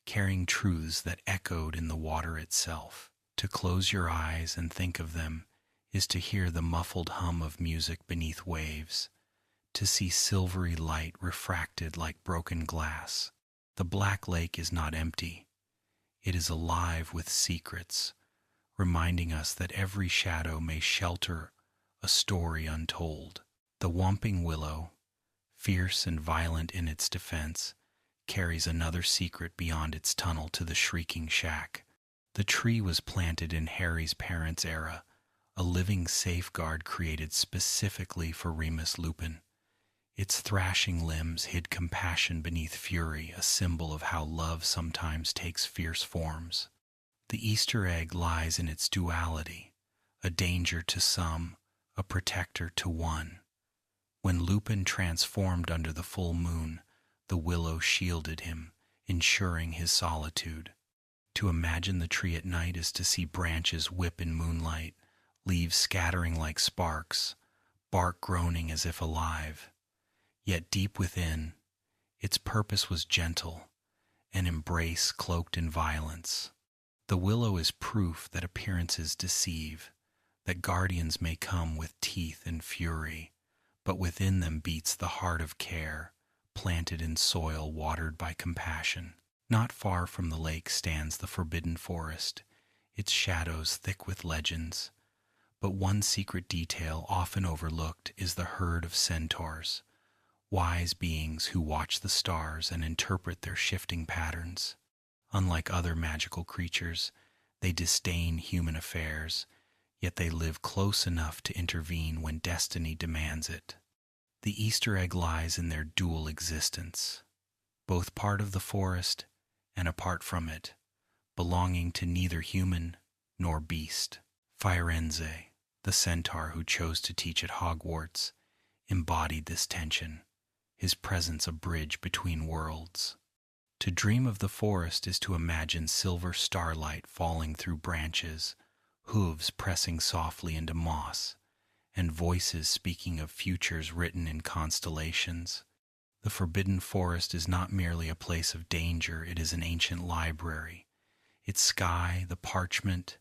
carrying truths that echoed in the water itself. To close your eyes and think of them is to hear the muffled hum of music beneath waves, to see silvery light refracted like broken glass. The Black Lake is not empty. It is alive with secrets, reminding us that every shadow may shelter a story untold. The Whomping Willow, fierce and violent in its defense, carries another secret beyond its tunnel to the Shrieking Shack. The tree was planted in Harry's parents' era, a living safeguard created specifically for Remus Lupin. Its thrashing limbs hid compassion beneath fury, a symbol of how love sometimes takes fierce forms. The Easter egg lies in its duality, a danger to some, a protector to one. When Lupin transformed under the full moon, the willow shielded him, ensuring his solitude. To imagine the tree at night is to see branches whip in moonlight, leaves scattering like sparks, bark groaning as if alive. Yet deep within, its purpose was gentle, an embrace cloaked in violence. The willow is proof that appearances deceive, that guardians may come with teeth and fury, but within them beats the heart of care, planted in soil watered by compassion. Not far from the lake stands the Forbidden Forest, its shadows thick with legends. But one secret detail often overlooked is the herd of centaurs, wise beings who watch the stars and interpret their shifting patterns. Unlike other magical creatures, they disdain human affairs, yet they live close enough to intervene when destiny demands it. The Easter egg lies in their dual existence, both part of the forest and apart from it, belonging to neither human nor beast. Firenze, the centaur who chose to teach at Hogwarts, embodied this tension, his presence a bridge between worlds. To dream of the forest is to imagine silver starlight falling through branches, hooves pressing softly into moss, and voices speaking of futures written in constellations. The Forbidden Forest is not merely a place of danger, it is an ancient library. Its sky, the parchment,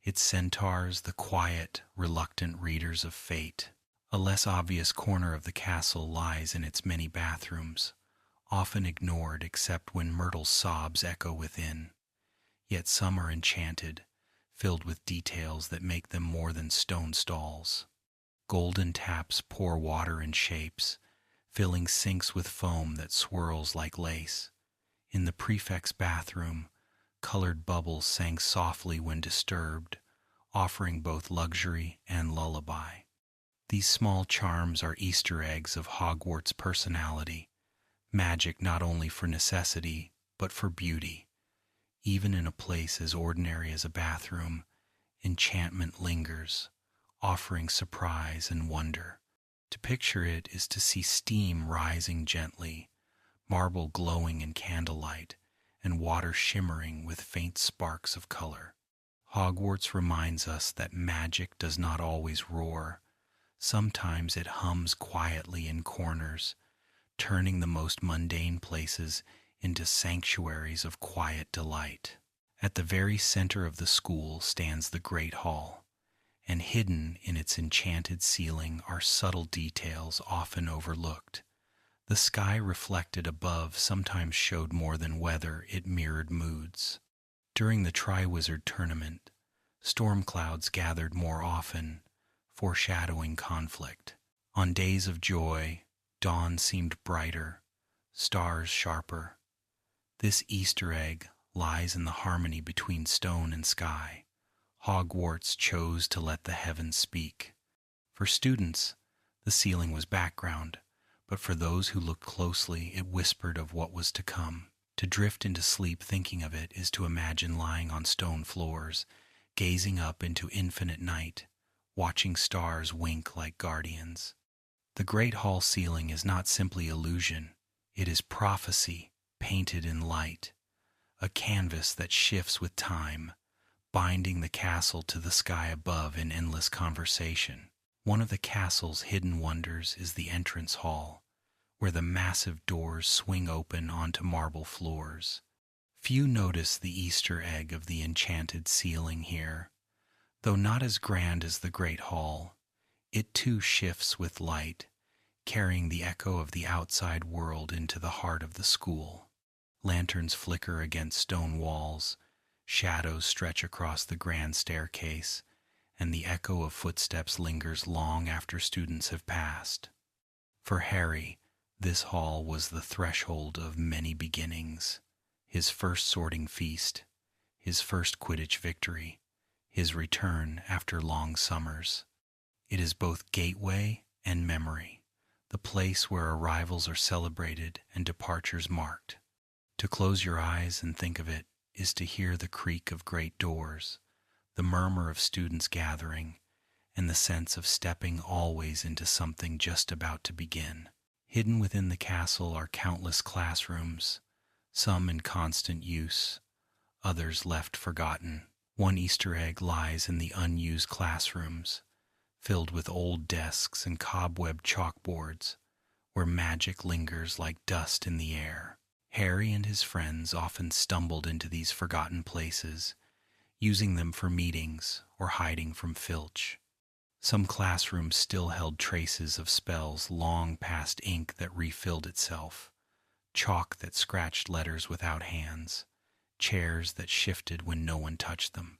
its centaurs, the quiet, reluctant readers of fate. A less obvious corner of the castle lies in its many bathrooms, often ignored except when Myrtle's sobs echo within. Yet some are enchanted, filled with details that make them more than stone stalls. Golden taps pour water in shapes, filling sinks with foam that swirls like lace. In the prefect's bathroom, colored bubbles sang softly when disturbed, offering both luxury and lullaby. These small charms are Easter eggs of Hogwarts' personality, magic not only for necessity, but for beauty. Even in a place as ordinary as a bathroom, enchantment lingers, offering surprise and wonder. To picture it is to see steam rising gently, marble glowing in candlelight, and water shimmering with faint sparks of color. Hogwarts reminds us that magic does not always roar. Sometimes it hums quietly in corners, turning the most mundane places into sanctuaries of quiet delight. At the very center of the school stands the Great Hall, and hidden in its enchanted ceiling are subtle details often overlooked. The sky reflected above sometimes showed more than weather, it mirrored moods. During the Triwizard Tournament, storm clouds gathered more often, foreshadowing conflict. On days of joy, dawn seemed brighter, stars sharper. This Easter egg lies in the harmony between stone and sky. Hogwarts chose to let the heavens speak. For students, the ceiling was background, but for those who looked closely, it whispered of what was to come. To drift into sleep thinking of it is to imagine lying on stone floors, gazing up into infinite night, watching stars wink like guardians. The Great Hall ceiling is not simply illusion, it is prophecy painted in light, a canvas that shifts with time, binding the castle to the sky above in endless conversation. One of the castle's hidden wonders is the entrance hall, where the massive doors swing open onto marble floors. Few notice the Easter egg of the enchanted ceiling here. Though not as grand as the Great Hall, it too shifts with light, carrying the echo of the outside world into the heart of the school. Lanterns flicker against stone walls, shadows stretch across the grand staircase, and the echo of footsteps lingers long after students have passed. For Harry, this hall was the threshold of many beginnings, his first sorting feast, his first Quidditch victory, his return after long summers. It is both gateway and memory, the place where arrivals are celebrated and departures marked. To close your eyes and think of it is to hear the creak of great doors, the murmur of students gathering, and the sense of stepping always into something just about to begin. Hidden within the castle are countless classrooms, some in constant use, others left forgotten. One Easter egg lies in the unused classrooms, filled with old desks and cobweb chalkboards, where magic lingers like dust in the air. Harry and his friends often stumbled into these forgotten places, using them for meetings or hiding from Filch. Some classrooms still held traces of spells long past ink that refilled itself, chalk that scratched letters without hands, chairs that shifted when no one touched them.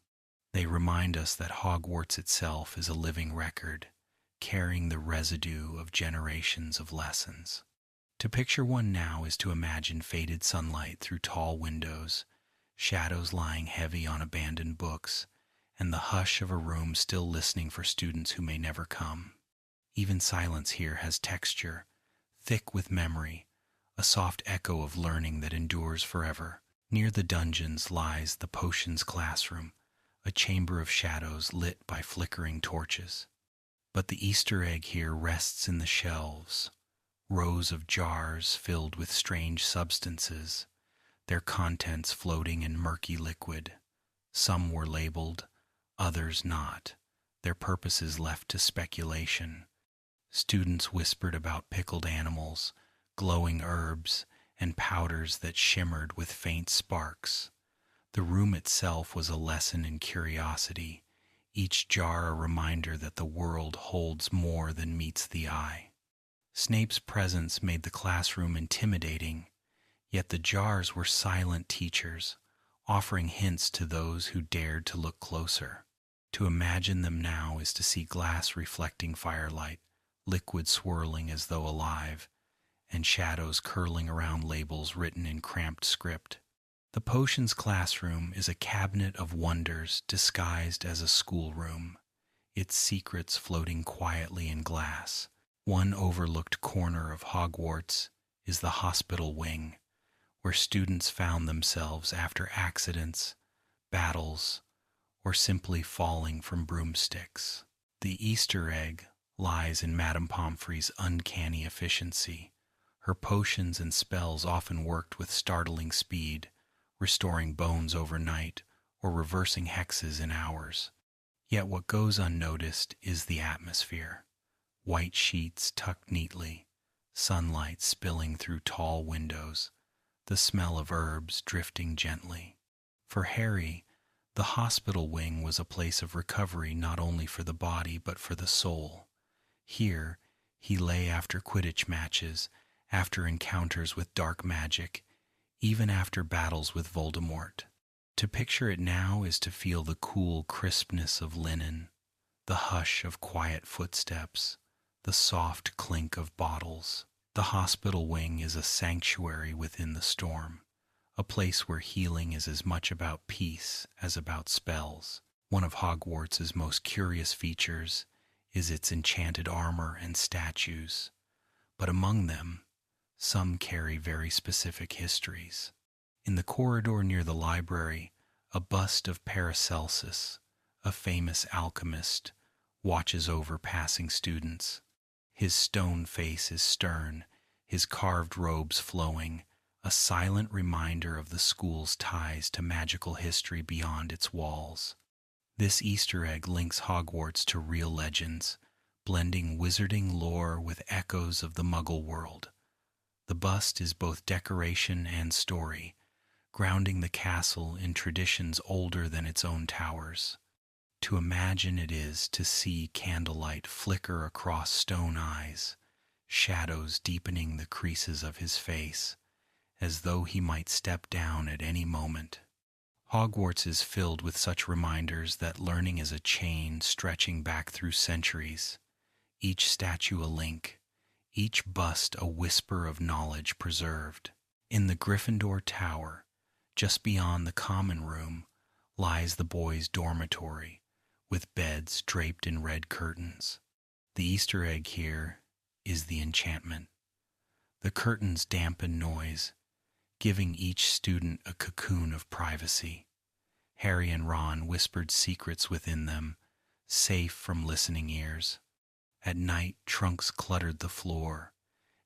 They remind us that Hogwarts itself is a living record, carrying the residue of generations of lessons. To picture one now is to imagine faded sunlight through tall windows, shadows lying heavy on abandoned books, and the hush of a room still listening for students who may never come. Even silence here has texture, thick with memory, a soft echo of learning that endures forever. Near the dungeons lies the potions classroom, a chamber of shadows lit by flickering torches. But the Easter egg here rests in the shelves, rows of jars filled with strange substances, their contents floating in murky liquid. Some were labeled, others not, their purposes left to speculation. Students whispered about pickled animals, glowing herbs, and powders that shimmered with faint sparks. The room itself was a lesson in curiosity, each jar a reminder that the world holds more than meets the eye. Snape's presence made the classroom intimidating, yet the jars were silent teachers, offering hints to those who dared to look closer. To imagine them now is to see glass reflecting firelight, liquid swirling as though alive, and shadows curling around labels written in cramped script. The potions classroom is a cabinet of wonders disguised as a schoolroom, its secrets floating quietly in glass. One overlooked corner of Hogwarts is the hospital wing, where students found themselves after accidents, battles, or simply falling from broomsticks. The Easter egg lies in Madame Pomfrey's uncanny efficiency. Her potions and spells often worked with startling speed, restoring bones overnight or reversing hexes in hours. Yet what goes unnoticed is the atmosphere. White sheets tucked neatly, sunlight spilling through tall windows, the smell of herbs drifting gently. For Harry, the hospital wing was a place of recovery not only for the body but for the soul. Here, he lay after Quidditch matches, after encounters with dark magic, even after battles with Voldemort. To picture it now is to feel the cool crispness of linen, the hush of quiet footsteps, the soft clink of bottles. The hospital wing is a sanctuary within the storm, a place where healing is as much about peace as about spells. One of Hogwarts' most curious features is its enchanted armor and statues, but among them, some carry very specific histories. In the corridor near the library, a bust of Paracelsus, a famous alchemist, watches over passing students. His stone face is stern, his carved robes flowing, a silent reminder of the school's ties to magical history beyond its walls. This Easter egg links Hogwarts to real legends, blending wizarding lore with echoes of the Muggle world. The bust is both decoration and story, grounding the castle in traditions older than its own towers. To imagine it is to see candlelight flicker across stone eyes, shadows deepening the creases of his face, as though he might step down at any moment. Hogwarts is filled with such reminders that learning is a chain stretching back through centuries, each statue a link, each bust a whisper of knowledge preserved. In the Gryffindor Tower, just beyond the common room, lies the boys' dormitory, with beds draped in red curtains. The Easter egg here is the enchantment. The curtains dampen noise, giving each student a cocoon of privacy. Harry and Ron whispered secrets within them, safe from listening ears. At night, trunks cluttered the floor,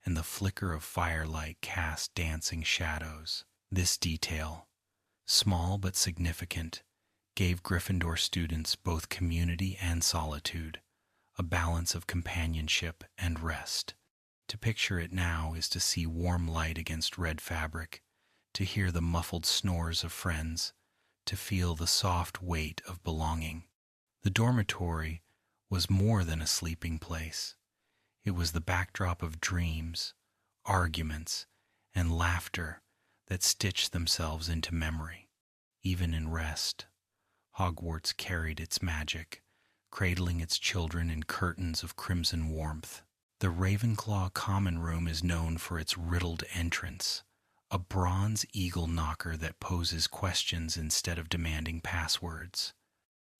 and the flicker of firelight cast dancing shadows. This detail, small but significant, gave Gryffindor students both community and solitude, a balance of companionship and rest. To picture it now is to see warm light against red fabric, to hear the muffled snores of friends, to feel the soft weight of belonging. The dormitory was more than a sleeping place. It was the backdrop of dreams, arguments, and laughter that stitched themselves into memory. Even in rest, Hogwarts carried its magic, cradling its children in curtains of crimson warmth. The Ravenclaw common room is known for its riddled entrance, a bronze eagle knocker that poses questions instead of demanding passwords.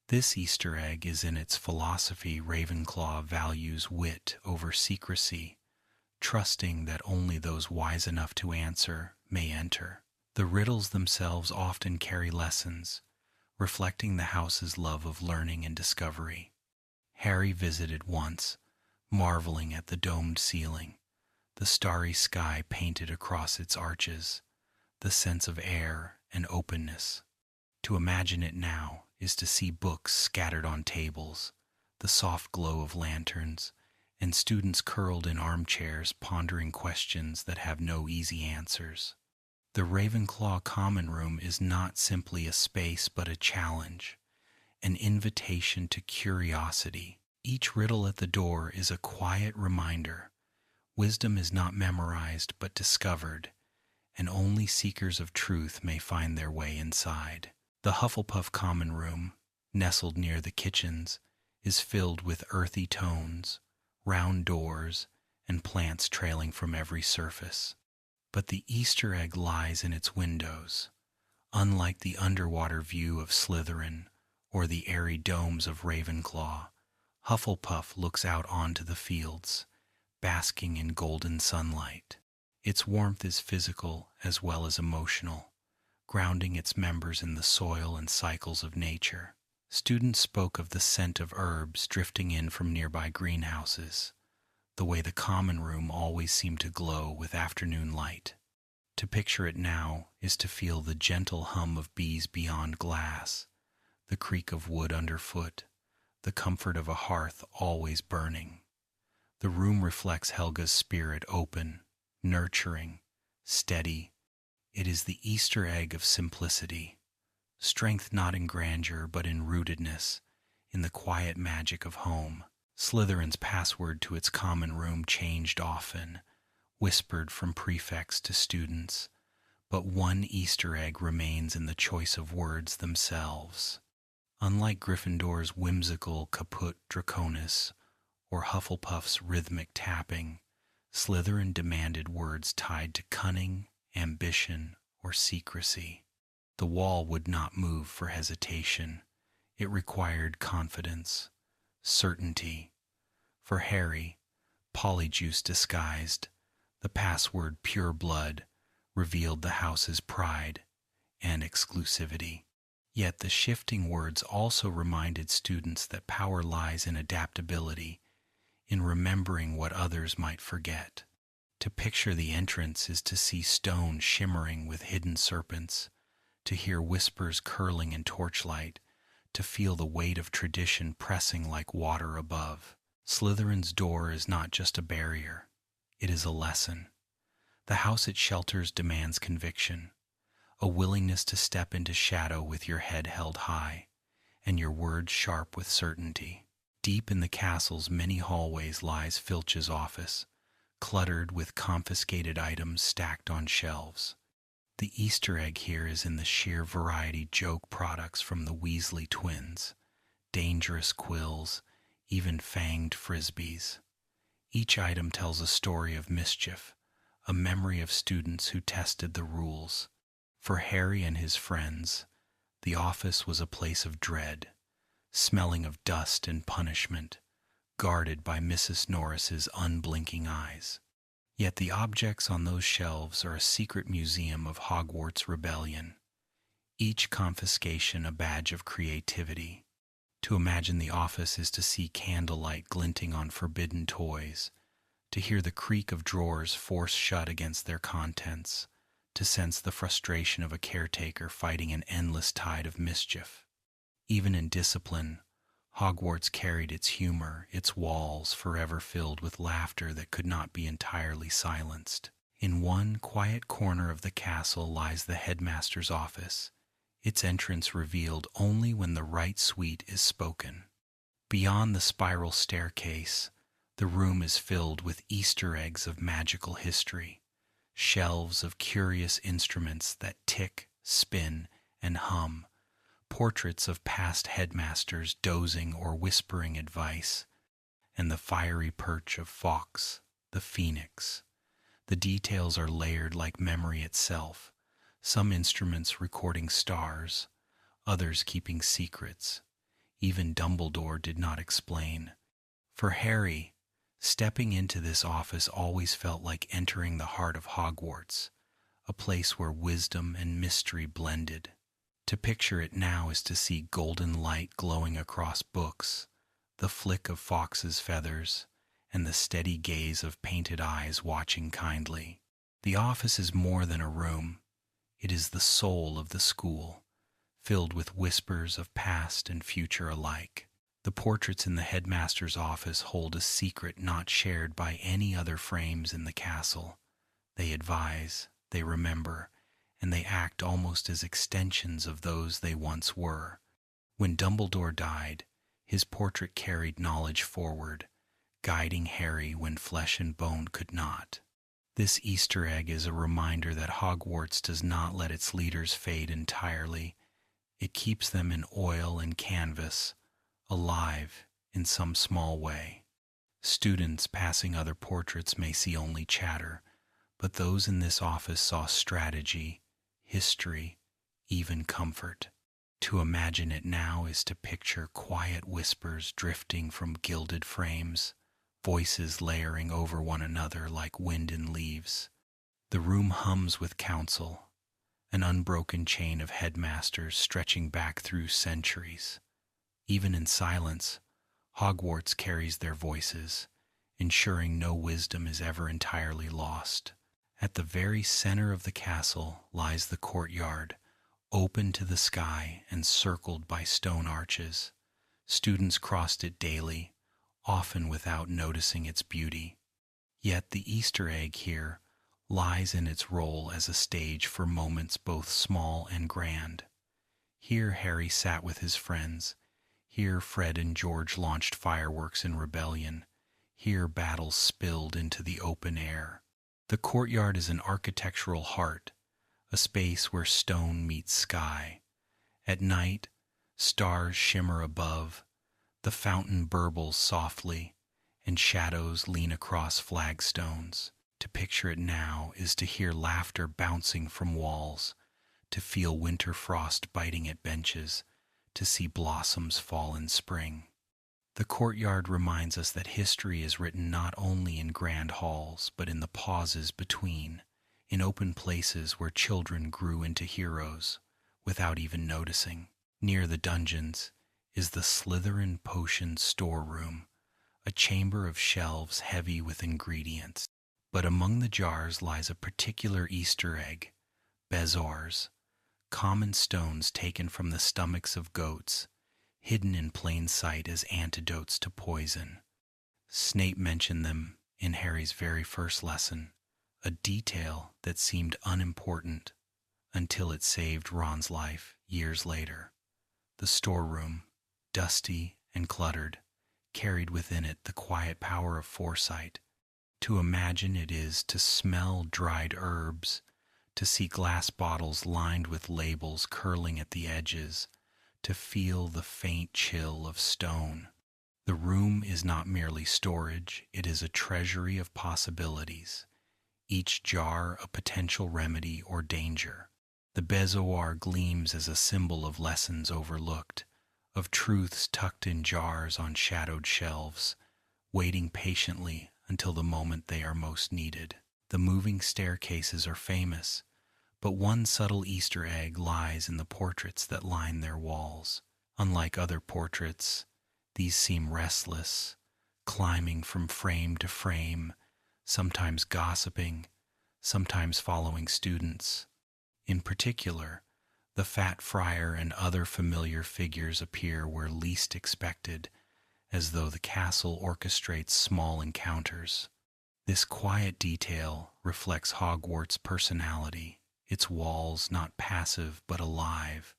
This Easter egg is in its philosophy. Ravenclaw values wit over secrecy, trusting that only those wise enough to answer may enter. The riddles themselves often carry lessons, reflecting the house's love of learning and discovery. Harry visited once, marveling at the domed ceiling, the starry sky painted across its arches, the sense of air and openness. To imagine it now is to see books scattered on tables, the soft glow of lanterns, and students curled in armchairs pondering questions that have no easy answers. The Ravenclaw common room is not simply a space but a challenge, an invitation to curiosity. Each riddle at the door is a quiet reminder. Wisdom is not memorized but discovered, and only seekers of truth may find their way inside. The Hufflepuff common room, nestled near the kitchens, is filled with earthy tones, round doors, and plants trailing from every surface. But the Easter egg lies in its windows. Unlike the underwater view of Slytherin or the airy domes of Ravenclaw, Hufflepuff looks out onto the fields, basking in golden sunlight. Its warmth is physical as well as emotional, grounding its members in the soil and cycles of nature. Students spoke of the scent of herbs drifting in from nearby greenhouses, the way the common room always seemed to glow with afternoon light. To picture it now is to feel the gentle hum of bees beyond glass, the creak of wood underfoot, the comfort of a hearth always burning. The room reflects Helga's spirit, open, nurturing, steady, It is the Easter egg of simplicity, strength not in grandeur but in rootedness, in the quiet magic of home. Slytherin's password to its common room changed often, whispered from prefects to students, but one Easter egg remains in the choice of words themselves. Unlike Gryffindor's whimsical caput draconis or Hufflepuff's rhythmic tapping, Slytherin demanded words tied to cunning, ambition, or secrecy. The wall would not move for hesitation. It required confidence, certainty. For Harry, Polyjuice disguised, the password pure blood revealed the house's pride and exclusivity. Yet the shifting words also reminded students that power lies in adaptability, in remembering what others might forget. To picture the entrance is to see stone shimmering with hidden serpents, to hear whispers curling in torchlight, to feel the weight of tradition pressing like water above. Slytherin's door is not just a barrier, it is a lesson. The house it shelters demands conviction, a willingness to step into shadow with your head held high, and your words sharp with certainty. Deep in the castle's many hallways lies Filch's office, cluttered with confiscated items stacked on shelves. The Easter egg here is in the sheer variety joke products from the Weasley twins, dangerous quills, even fanged frisbees. Each item tells a story of mischief, a memory of students who tested the rules. For Harry and his friends, the office was a place of dread, smelling of dust and punishment, guarded by Mrs. Norris's unblinking eyes. Yet the objects on those shelves are a secret museum of Hogwarts rebellion, each confiscation a badge of creativity. To imagine the office is to see candlelight glinting on forbidden toys, to hear the creak of drawers forced shut against their contents, to sense the frustration of a caretaker fighting an endless tide of mischief. Even in discipline, Hogwarts carried its humor, its walls forever filled with laughter that could not be entirely silenced. In one quiet corner of the castle lies the headmaster's office, its entrance revealed only when the right suite is spoken. Beyond the spiral staircase, the room is filled with Easter eggs of magical history, shelves of curious instruments that tick, spin, and hum, portraits of past headmasters dozing or whispering advice, and the fiery perch of Fawkes, the phoenix. The details are layered like memory itself, some instruments recording stars, others keeping secrets. Even Dumbledore did not explain. For Harry, stepping into this office always felt like entering the heart of Hogwarts, a place where wisdom and mystery blended. To picture it now is to see golden light glowing across books, the flick of Fawkes's feathers, and the steady gaze of painted eyes watching kindly. The office is more than a room. It is the soul of the school, filled with whispers of past and future alike. The portraits in the headmaster's office hold a secret not shared by any other frames in the castle. They advise, they remember, and they act almost as extensions of those they once were. When Dumbledore died, his portrait carried knowledge forward, guiding Harry when flesh and bone could not. This Easter egg is a reminder that Hogwarts does not let its leaders fade entirely. It keeps them in oil and canvas, alive in some small way. Students passing other portraits may see only chatter, but those in this office saw strategy, history, even comfort. To imagine it now is to picture quiet whispers drifting from gilded frames, voices layering over one another like wind in leaves. The room hums with counsel, an unbroken chain of headmasters stretching back through centuries. Even in silence, Hogwarts carries their voices, ensuring no wisdom is ever entirely lost. At the very center of the castle lies the courtyard, open to the sky and circled by stone arches. Students crossed it daily, often without noticing its beauty. Yet the Easter egg here lies in its role as a stage for moments both small and grand. Here Harry sat with his friends. Here Fred and George launched fireworks in rebellion. Here battles spilled into the open air. The courtyard is an architectural heart, a space where stone meets sky. At night, stars shimmer above, the fountain burbles softly, and shadows lean across flagstones. To picture it now is to hear laughter bouncing from walls, to feel winter frost biting at benches, to see blossoms fall in spring. The courtyard reminds us that history is written not only in grand halls, but in the pauses between, in open places where children grew into heroes without even noticing. Near the dungeons is the Slytherin potion storeroom, a chamber of shelves heavy with ingredients. But among the jars lies a particular Easter egg, bezoars, common stones taken from the stomachs of goats, hidden in plain sight as antidotes to poison. Snape mentioned them in Harry's very first lesson, a detail that seemed unimportant until it saved Ron's life years later. The storeroom, dusty and cluttered, carried within it the quiet power of foresight. To imagine it is to smell dried herbs, to see glass bottles lined with labels curling at the edges, to feel the faint chill of stone. The room is not merely storage, it is a treasury of possibilities, each jar a potential remedy or danger. The bezoar gleams as a symbol of lessons overlooked, of truths tucked in jars on shadowed shelves, waiting patiently until the moment they are most needed. The moving staircases are famous, but one subtle Easter egg lies in the portraits that line their walls. Unlike other portraits, these seem restless, climbing from frame to frame, sometimes gossiping, sometimes following students. In particular, the fat friar and other familiar figures appear where least expected, as though the castle orchestrates small encounters. This quiet detail reflects Hogwarts' personality, its walls not passive but alive,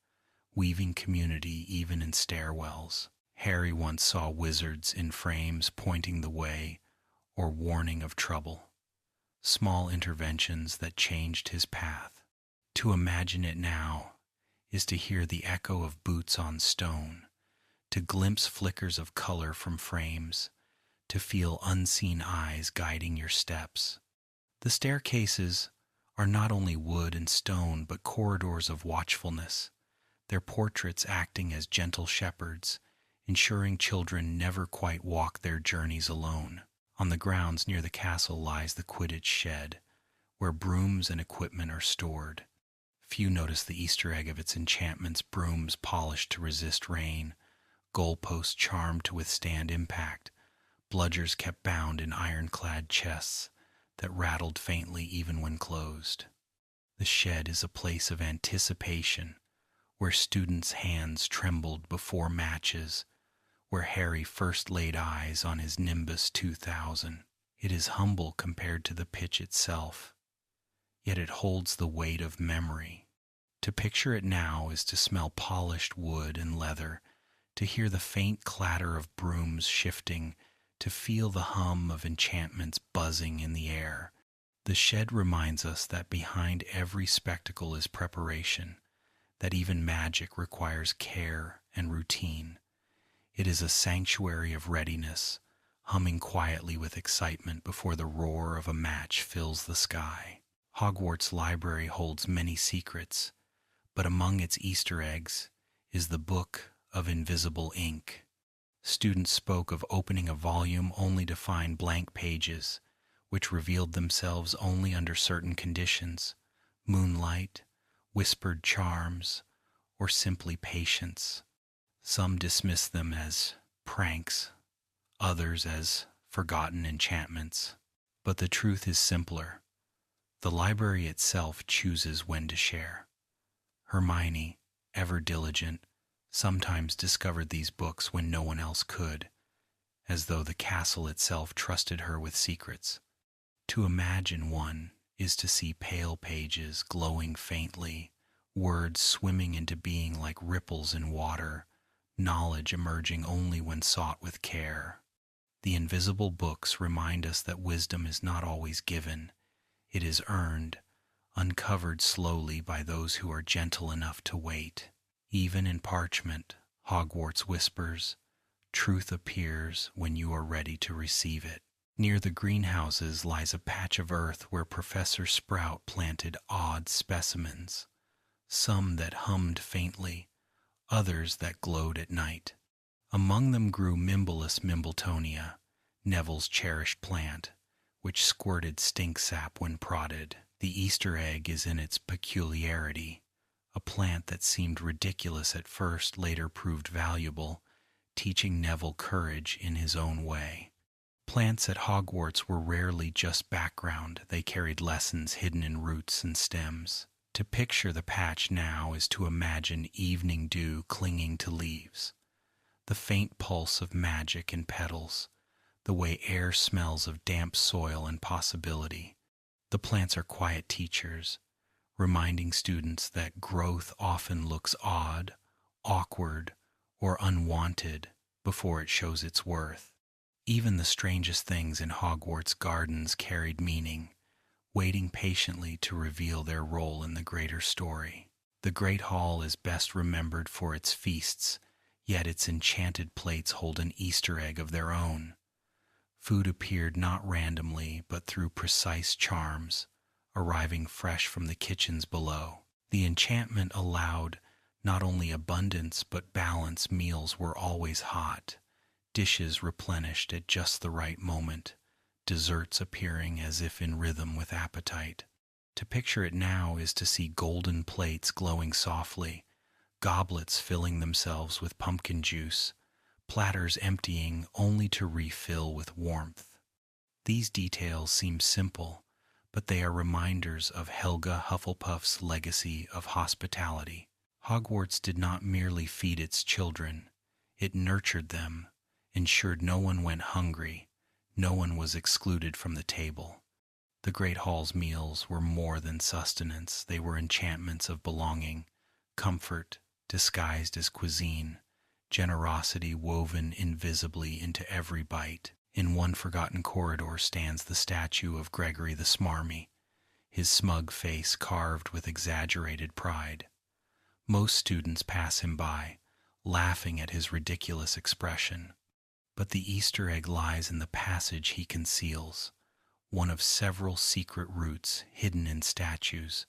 weaving community even in stairwells. Harry once saw wizards in frames pointing the way or warning of trouble, small interventions that changed his path. To imagine it now is to hear the echo of boots on stone, to glimpse flickers of color from frames, to feel unseen eyes guiding your steps. The staircases are not only wood and stone, but corridors of watchfulness, their portraits acting as gentle shepherds, ensuring children never quite walk their journeys alone. On the grounds near the castle lies the Quidditch shed, where brooms and equipment are stored. Few notice the Easter egg of its enchantments: brooms polished to resist rain, goalposts charmed to withstand impact, bludgers kept bound in ironclad chests that rattled faintly even when closed. The shed is a place of anticipation, where students' hands trembled before matches, where Harry first laid eyes on his Nimbus 2000. It is humble compared to the pitch itself, yet it holds the weight of memory. To picture it now is to smell polished wood and leather, to hear the faint clatter of brooms shifting, to feel the hum of enchantments buzzing in the air. The shed reminds us that behind every spectacle is preparation, that even magic requires care and routine. It is a sanctuary of readiness, humming quietly with excitement before the roar of a match fills the sky. Hogwarts Library holds many secrets, but among its Easter eggs is the Book of Invisible Ink. Students spoke of opening a volume only to find blank pages, which revealed themselves only under certain conditions: moonlight, whispered charms, or simply patience. Some dismissed them as pranks, others as forgotten enchantments. But the truth is simpler. The library itself chooses when to share. Hermione, ever diligent, sometimes discovered these books when no one else could, as though the castle itself trusted her with secrets. To imagine one is to see pale pages glowing faintly, words swimming into being like ripples in water, knowledge emerging only when sought with care. The invisible books remind us that wisdom is not always given. It is earned, uncovered slowly by those who are gentle enough to wait. Even in parchment, Hogwarts whispers, truth appears when you are ready to receive it. Near the greenhouses lies a patch of earth where Professor Sprout planted odd specimens, some that hummed faintly, others that glowed at night. Among them grew Mimblus Mimbletonia, Neville's cherished plant, which squirted stink sap when prodded. The Easter egg is in its peculiarity. A plant that seemed ridiculous at first later proved valuable, teaching Neville courage in his own way. Plants at Hogwarts were rarely just background. They carried lessons hidden in roots and stems. To picture the patch now is to imagine evening dew clinging to leaves, the faint pulse of magic in petals, the way air smells of damp soil and possibility. The plants are quiet teachers, reminding students that growth often looks odd, awkward, or unwanted before it shows its worth. Even the strangest things in Hogwarts gardens carried meaning, waiting patiently to reveal their role in the greater story. The Great Hall is best remembered for its feasts, yet its enchanted plates hold an Easter egg of their own. Food appeared not randomly, but through precise charms, arriving fresh from the kitchens below. The enchantment allowed not only abundance but balance. Meals were always hot, dishes replenished at just the right moment, desserts appearing as if in rhythm with appetite. To picture it now is to see golden plates glowing softly, goblets filling themselves with pumpkin juice, platters emptying only to refill with warmth. These details seem simple, but they are reminders of Helga Hufflepuff's legacy of hospitality. Hogwarts did not merely feed its children, it nurtured them, ensured no one went hungry, no one was excluded from the table. The Great Hall's meals were more than sustenance, they were enchantments of belonging, comfort disguised as cuisine, generosity woven invisibly into every bite. In one forgotten corridor stands the statue of Gregory the Smarmy, his smug face carved with exaggerated pride. Most students pass him by, laughing at his ridiculous expression. But the Easter egg lies in the passage he conceals, one of several secret routes hidden in statues.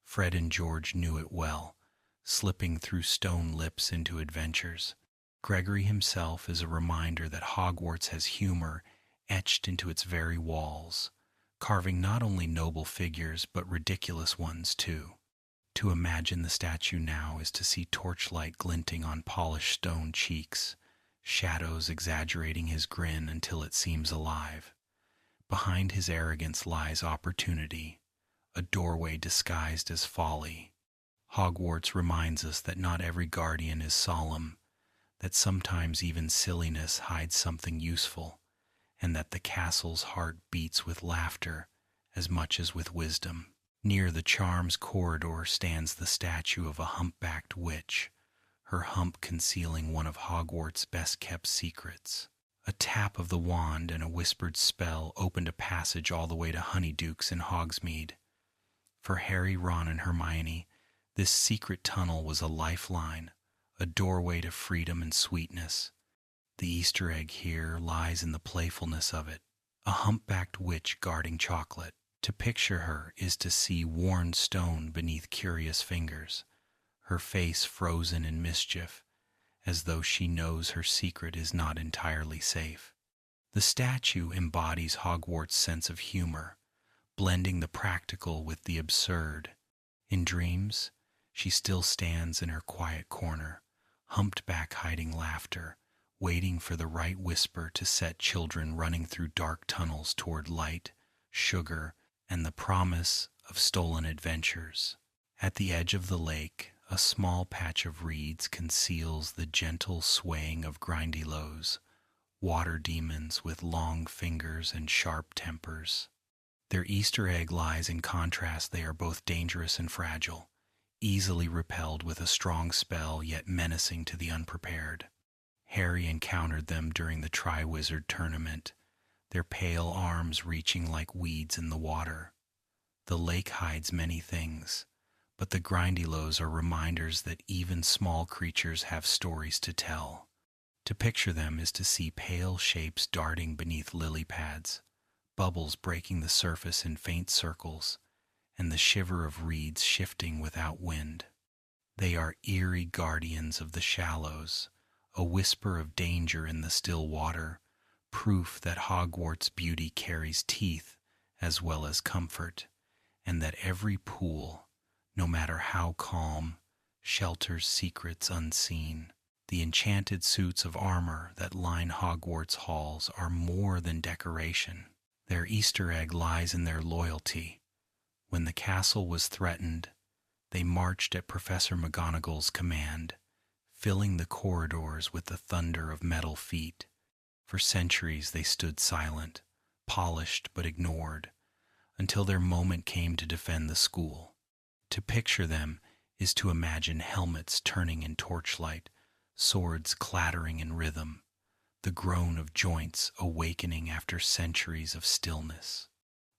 Fred and George knew it well, slipping through stone lips into adventures. Gregory himself is a reminder that Hogwarts has humor etched into its very walls, carving not only noble figures but ridiculous ones too. To imagine the statue now is to see torchlight glinting on polished stone cheeks, shadows exaggerating his grin until it seems alive. Behind his arrogance lies opportunity, a doorway disguised as folly. Hogwarts reminds us that not every guardian is solemn, that sometimes even silliness hides something useful, and that the castle's heart beats with laughter as much as with wisdom. Near the charms corridor stands the statue of a humpbacked witch, her hump concealing one of Hogwarts' best-kept secrets. A tap of the wand and a whispered spell opened a passage all the way to Honeydukes in Hogsmeade. For Harry, Ron, and Hermione, this secret tunnel was a lifeline, a doorway to freedom and sweetness. The Easter egg here lies in the playfulness of it, a humpbacked witch guarding chocolate. To picture her is to see worn stone beneath curious fingers, her face frozen in mischief, as though she knows her secret is not entirely safe. The statue embodies Hogwarts' sense of humor, blending the practical with the absurd. In dreams, she still stands in her quiet corner, humped back hiding laughter, waiting for the right whisper to set children running through dark tunnels toward light, sugar, and the promise of stolen adventures. At the edge of the lake, a small patch of reeds conceals the gentle swaying of grindylows, water demons with long fingers and sharp tempers. Their Easter egg lies in contrast. They are both dangerous and fragile, easily repelled with a strong spell, yet menacing to the unprepared. Harry encountered them during the Triwizard Tournament, their pale arms reaching like weeds in the water. The lake hides many things, but the Grindylows are reminders that even small creatures have stories to tell. To picture them is to see pale shapes darting beneath lily pads, bubbles breaking the surface in faint circles, and the shiver of reeds shifting without wind. They are eerie guardians of the shallows, a whisper of danger in the still water, proof that Hogwarts beauty carries teeth as well as comfort, and that every pool, no matter how calm, shelters secrets unseen. The enchanted suits of armor that line Hogwarts halls are more than decoration. Their Easter egg lies in their loyalty. When the castle was threatened, they marched at Professor McGonagall's command, filling the corridors with the thunder of metal feet. For centuries they stood silent, polished but ignored, until their moment came to defend the school. To picture them is to imagine helmets turning in torchlight, swords clattering in rhythm, the groan of joints awakening after centuries of stillness.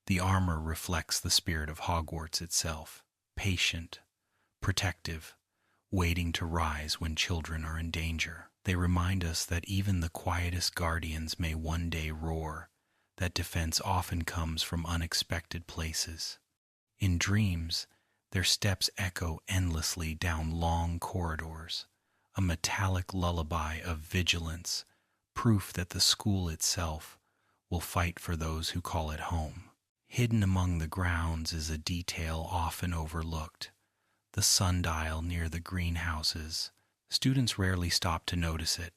The armor reflects the spirit of Hogwarts itself, patient, protective, waiting to rise when children are in danger. They remind us that even the quietest guardians may one day roar, that defense often comes from unexpected places. In dreams, their steps echo endlessly down long corridors, a metallic lullaby of vigilance, proof that the school itself will fight for those who call it home. Hidden among the grounds is a detail often overlooked, the sundial near the greenhouses. Students rarely stop to notice it,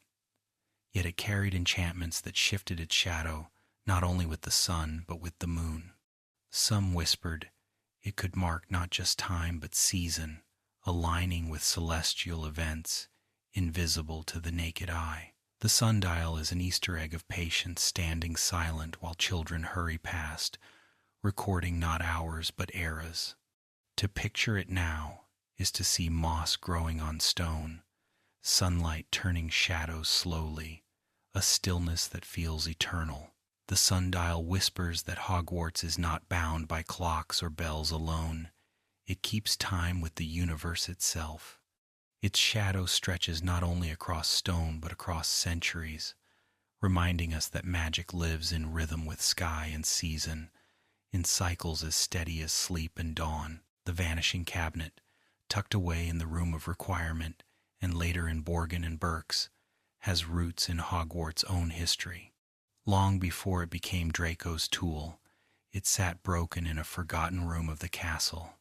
yet it carried enchantments that shifted its shadow not only with the sun but with the moon. Some whispered it could mark not just time but season, aligning with celestial events invisible to the naked eye. The sundial is an Easter egg of patience, standing silent while children hurry past, recording not hours but eras. To picture it now is to see moss growing on stone, sunlight turning shadows slowly, a stillness that feels eternal. The sundial whispers that Hogwarts is not bound by clocks or bells alone. It keeps time with the universe itself. Its shadow stretches not only across stone but across centuries, reminding us that magic lives in rhythm with sky and season, in cycles as steady as sleep and dawn. The vanishing cabinet, tucked away in the room of requirement and later in Borgin and Burke's, has roots in Hogwarts' own history. Long before it became Draco's tool, it sat broken in a forgotten room of the castle.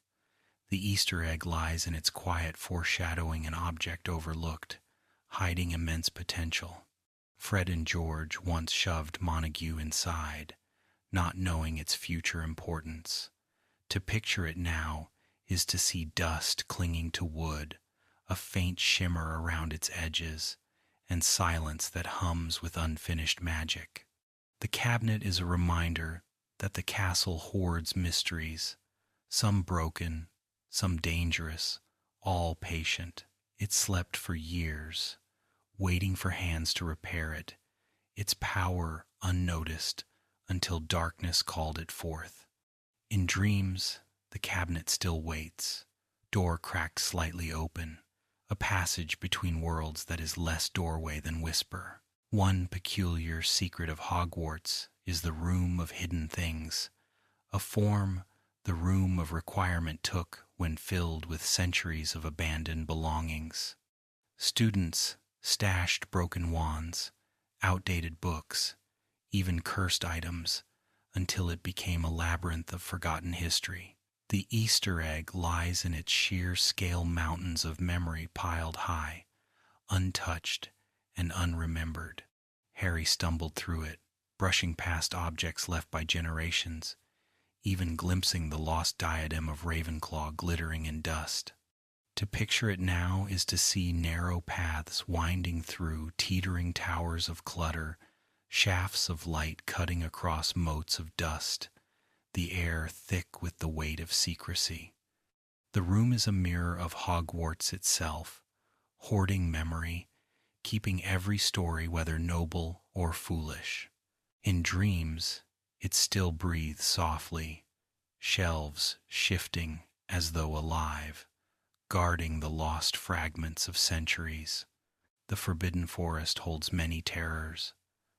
The Easter egg lies in its quiet foreshadowing, an object overlooked, hiding immense potential. Fred and George once shoved Montague inside, not knowing its future importance. To picture it now is to see dust clinging to wood, a faint shimmer around its edges, and silence that hums with unfinished magic. The cabinet is a reminder that the castle hoards mysteries, some broken, some dangerous, all patient. It slept for years, waiting for hands to repair it, its power unnoticed until darkness called it forth. In dreams, the cabinet still waits, door cracked slightly open, a passage between worlds that is less doorway than whisper. One peculiar secret of Hogwarts is the Room of Hidden Things, a form the Room of Requirement took when filled with centuries of abandoned belongings. Students stashed broken wands, outdated books, even cursed items, until it became a labyrinth of forgotten history. The Easter egg lies in its sheer scale mountains of memory piled high, untouched and unremembered. Harry stumbled through it, brushing past objects left by generations, even glimpsing the lost diadem of Ravenclaw glittering in dust. To picture it now is to see narrow paths winding through teetering towers of clutter, shafts of light cutting across moats of dust, the air thick with the weight of secrecy. The room is a mirror of Hogwarts itself, hoarding memory, keeping every story whether noble or foolish. In dreams, it still breathes softly, shelves shifting as though alive, guarding the lost fragments of centuries. The Forbidden Forest holds many terrors,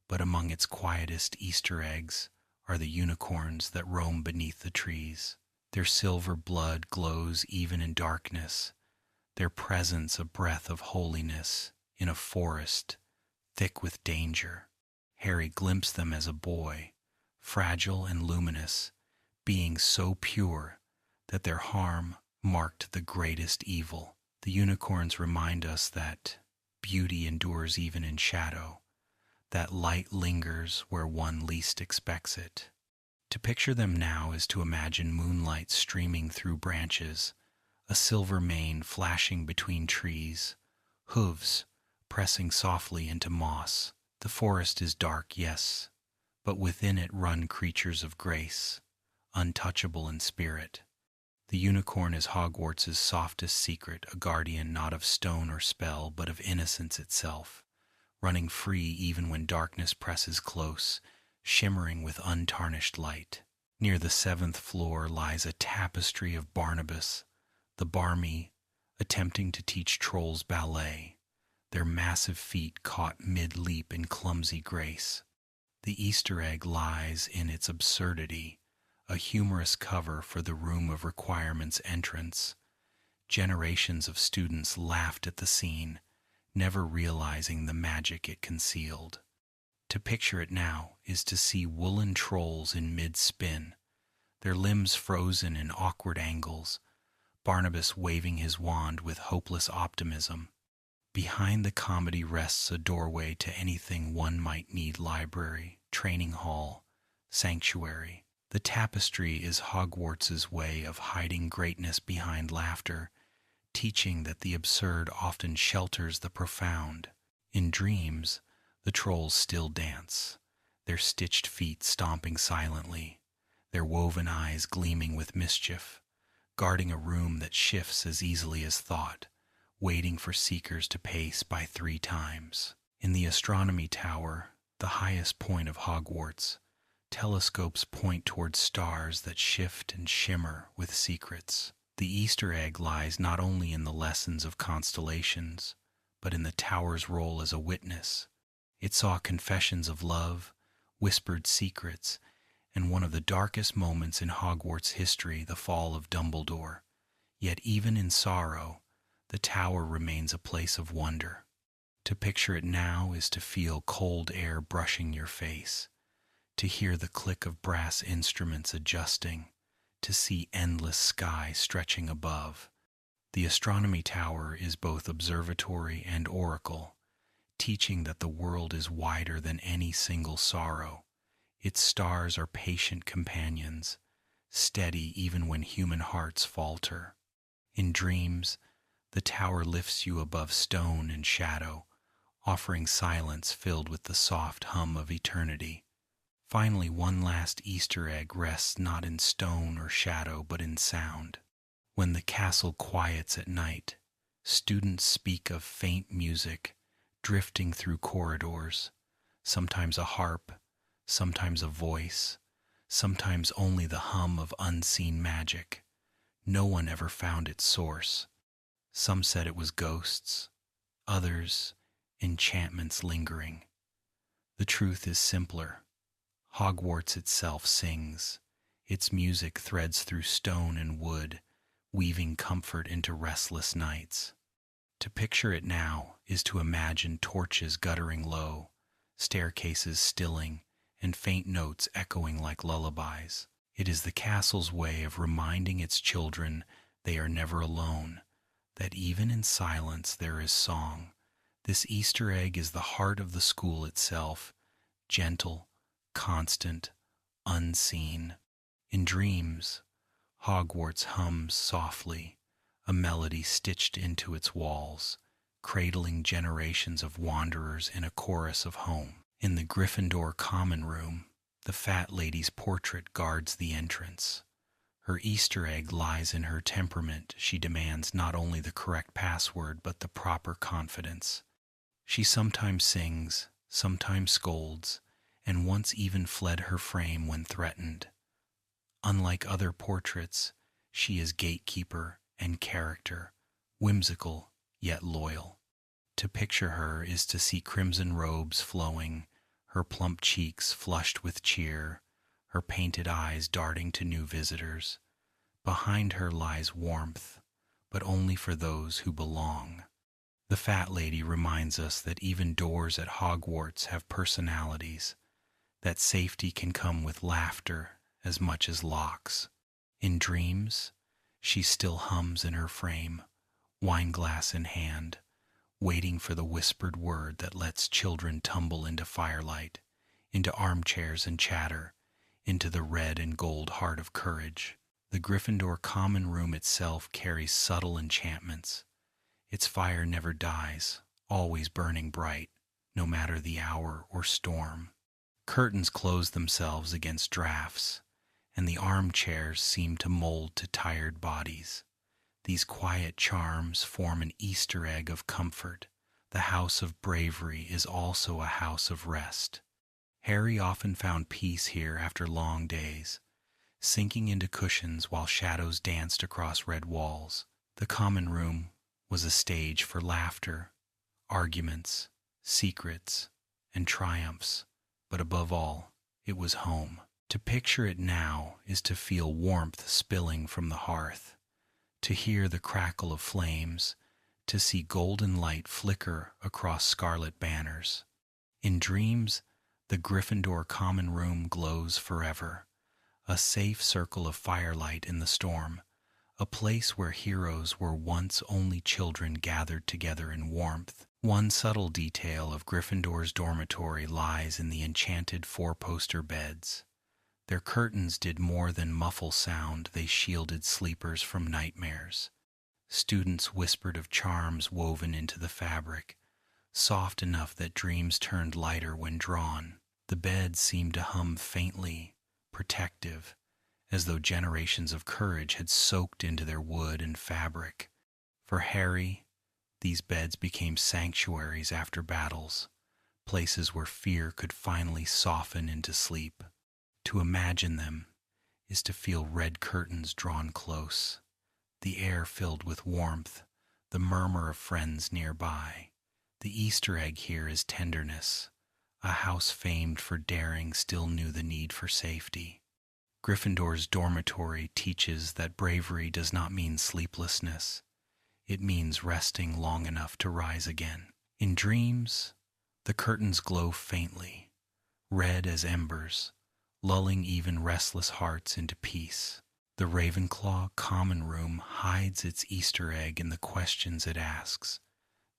but among its quietest Easter eggs are the unicorns that roam beneath the trees. Their silver blood glows even in darkness, their presence a breath of holiness in a forest thick with danger. Harry glimpsed them as a boy, fragile and luminous, beings so pure that their harm marked the greatest evil. The unicorns remind us that beauty endures even in shadow, that light lingers where one least expects it. To picture them now is to imagine moonlight streaming through branches, a silver mane flashing between trees, hooves pressing softly into moss. The forest is dark, yes, but within it run creatures of grace, untouchable in spirit. The unicorn is Hogwarts' softest secret, a guardian not of stone or spell, but of innocence itself, running free even when darkness presses close, shimmering with untarnished light. Near the 7th floor lies a tapestry of Barnabas, the barmy, attempting to teach trolls ballet, their massive feet caught mid-leap in clumsy grace. The Easter egg lies in its absurdity, a humorous cover for the Room of Requirements entrance. Generations of students laughed at the scene, never realizing the magic it concealed. To picture it now is to see woolen trolls in mid-spin, their limbs frozen in awkward angles, Barnabas waving his wand with hopeless optimism. Behind the comedy rests a doorway to anything one might need: library, training hall, sanctuary. The tapestry is Hogwarts' way of hiding greatness behind laughter, teaching that the absurd often shelters the profound. In dreams, the trolls still dance, their stitched feet stomping silently, their woven eyes gleaming with mischief, guarding a room that shifts as easily as thought, waiting for seekers to pace by 3 times. In the astronomy tower, the highest point of Hogwarts, telescopes point toward stars that shift and shimmer with secrets. The Easter egg lies not only in the lessons of constellations, but in the tower's role as a witness. It saw confessions of love, whispered secrets, and one of the darkest moments in Hogwarts history, the fall of Dumbledore. Yet even in sorrow, the tower remains a place of wonder. To picture it now is to feel cold air brushing your face, to hear the click of brass instruments adjusting, to see endless sky stretching above. The astronomy tower is both observatory and oracle, teaching that the world is wider than any single sorrow. Its stars are patient companions, steady even when human hearts falter. In dreams, the tower lifts you above stone and shadow, offering silence filled with the soft hum of eternity. Finally, one last Easter egg rests not in stone or shadow, but in sound. When the castle quiets at night, students speak of faint music drifting through corridors, sometimes a harp, sometimes a voice, sometimes only the hum of unseen magic. No one ever found its source. Some said it was ghosts, others enchantments lingering. The truth is simpler. Hogwarts itself sings. Its music threads through stone and wood, weaving comfort into restless nights. To picture it now is to imagine torches guttering low, staircases stilling, and faint notes echoing like lullabies. It is the castle's way of reminding its children they are never alone, that even in silence there is song. This Easter egg is the heart of the school itself, gentle, constant, unseen. In dreams, Hogwarts hums softly, a melody stitched into its walls, cradling generations of wanderers in a chorus of home. In the Gryffindor common room, The fat lady's portrait guards the entrance. Her Easter egg lies in her temperament. She demands not only the correct password, but the proper confidence. She sometimes sings, sometimes scolds, and once even fled her frame when threatened. Unlike other portraits, she is gatekeeper and character, whimsical yet loyal. To picture her is to see crimson robes flowing, her plump cheeks flushed with cheer, her painted eyes darting to new visitors. Behind her lies warmth, but only for those who belong. The fat lady reminds us that even doors at Hogwarts have personalities, that safety can come with laughter as much as locks. In dreams, she still hums in her frame, wineglass in hand, waiting for the whispered word that lets children tumble into firelight, into armchairs and chatter, into the red and gold heart of courage. The Gryffindor common room itself carries subtle enchantments. Its fire never dies, always burning bright, no matter the hour or storm. Curtains close themselves against drafts, and the armchairs seem to mold to tired bodies. These quiet charms form an Easter egg of comfort. The house of bravery is also a house of rest. Harry often found peace here after long days, sinking into cushions while shadows danced across red walls. The common room was a stage for laughter, arguments, secrets, and triumphs, but above all, it was home. To picture it now is to feel warmth spilling from the hearth, to hear the crackle of flames, to see golden light flicker across scarlet banners. In dreams, the Gryffindor common room glows forever, a safe circle of firelight in the storm, a place where heroes were once only children gathered together in warmth. One subtle detail of Gryffindor's dormitory lies in the enchanted four-poster beds. Their curtains did more than muffle sound, they shielded sleepers from nightmares. Students whispered of charms woven into the fabric, soft enough that dreams turned lighter when drawn. The beds seemed to hum faintly, protective, as though generations of courage had soaked into their wood and fabric. For Harry, these beds became sanctuaries after battles, places where fear could finally soften into sleep. To imagine them is to feel red curtains drawn close, the air filled with warmth, the murmur of friends nearby. The Easter egg here is tenderness. A house famed for daring still knew the need for safety. Gryffindor's dormitory teaches that bravery does not mean sleeplessness. It means resting long enough to rise again. In dreams, the curtains glow faintly, red as embers, lulling even restless hearts into peace. The Ravenclaw common room hides its Easter egg in the questions it asks.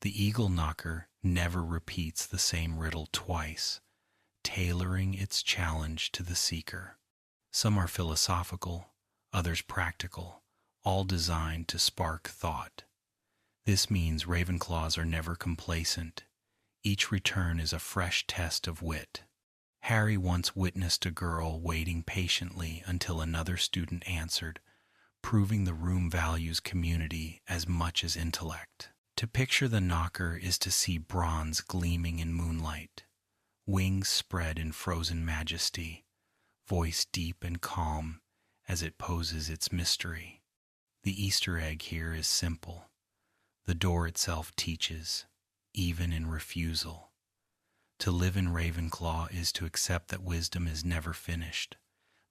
The eagle knocker never repeats the same riddle twice, tailoring its challenge to the seeker. Some are philosophical, others practical, all designed to spark thought. This means Ravenclaws are never complacent. Each return is a fresh test of wit. Harry once witnessed a girl waiting patiently until another student answered, proving the room values community as much as intellect. To picture the knocker is to see bronze gleaming in moonlight, wings spread in frozen majesty, voice deep and calm as it poses its mystery. The Easter egg here is simple. The door itself teaches, even in refusal. To live in Ravenclaw is to accept that wisdom is never finished,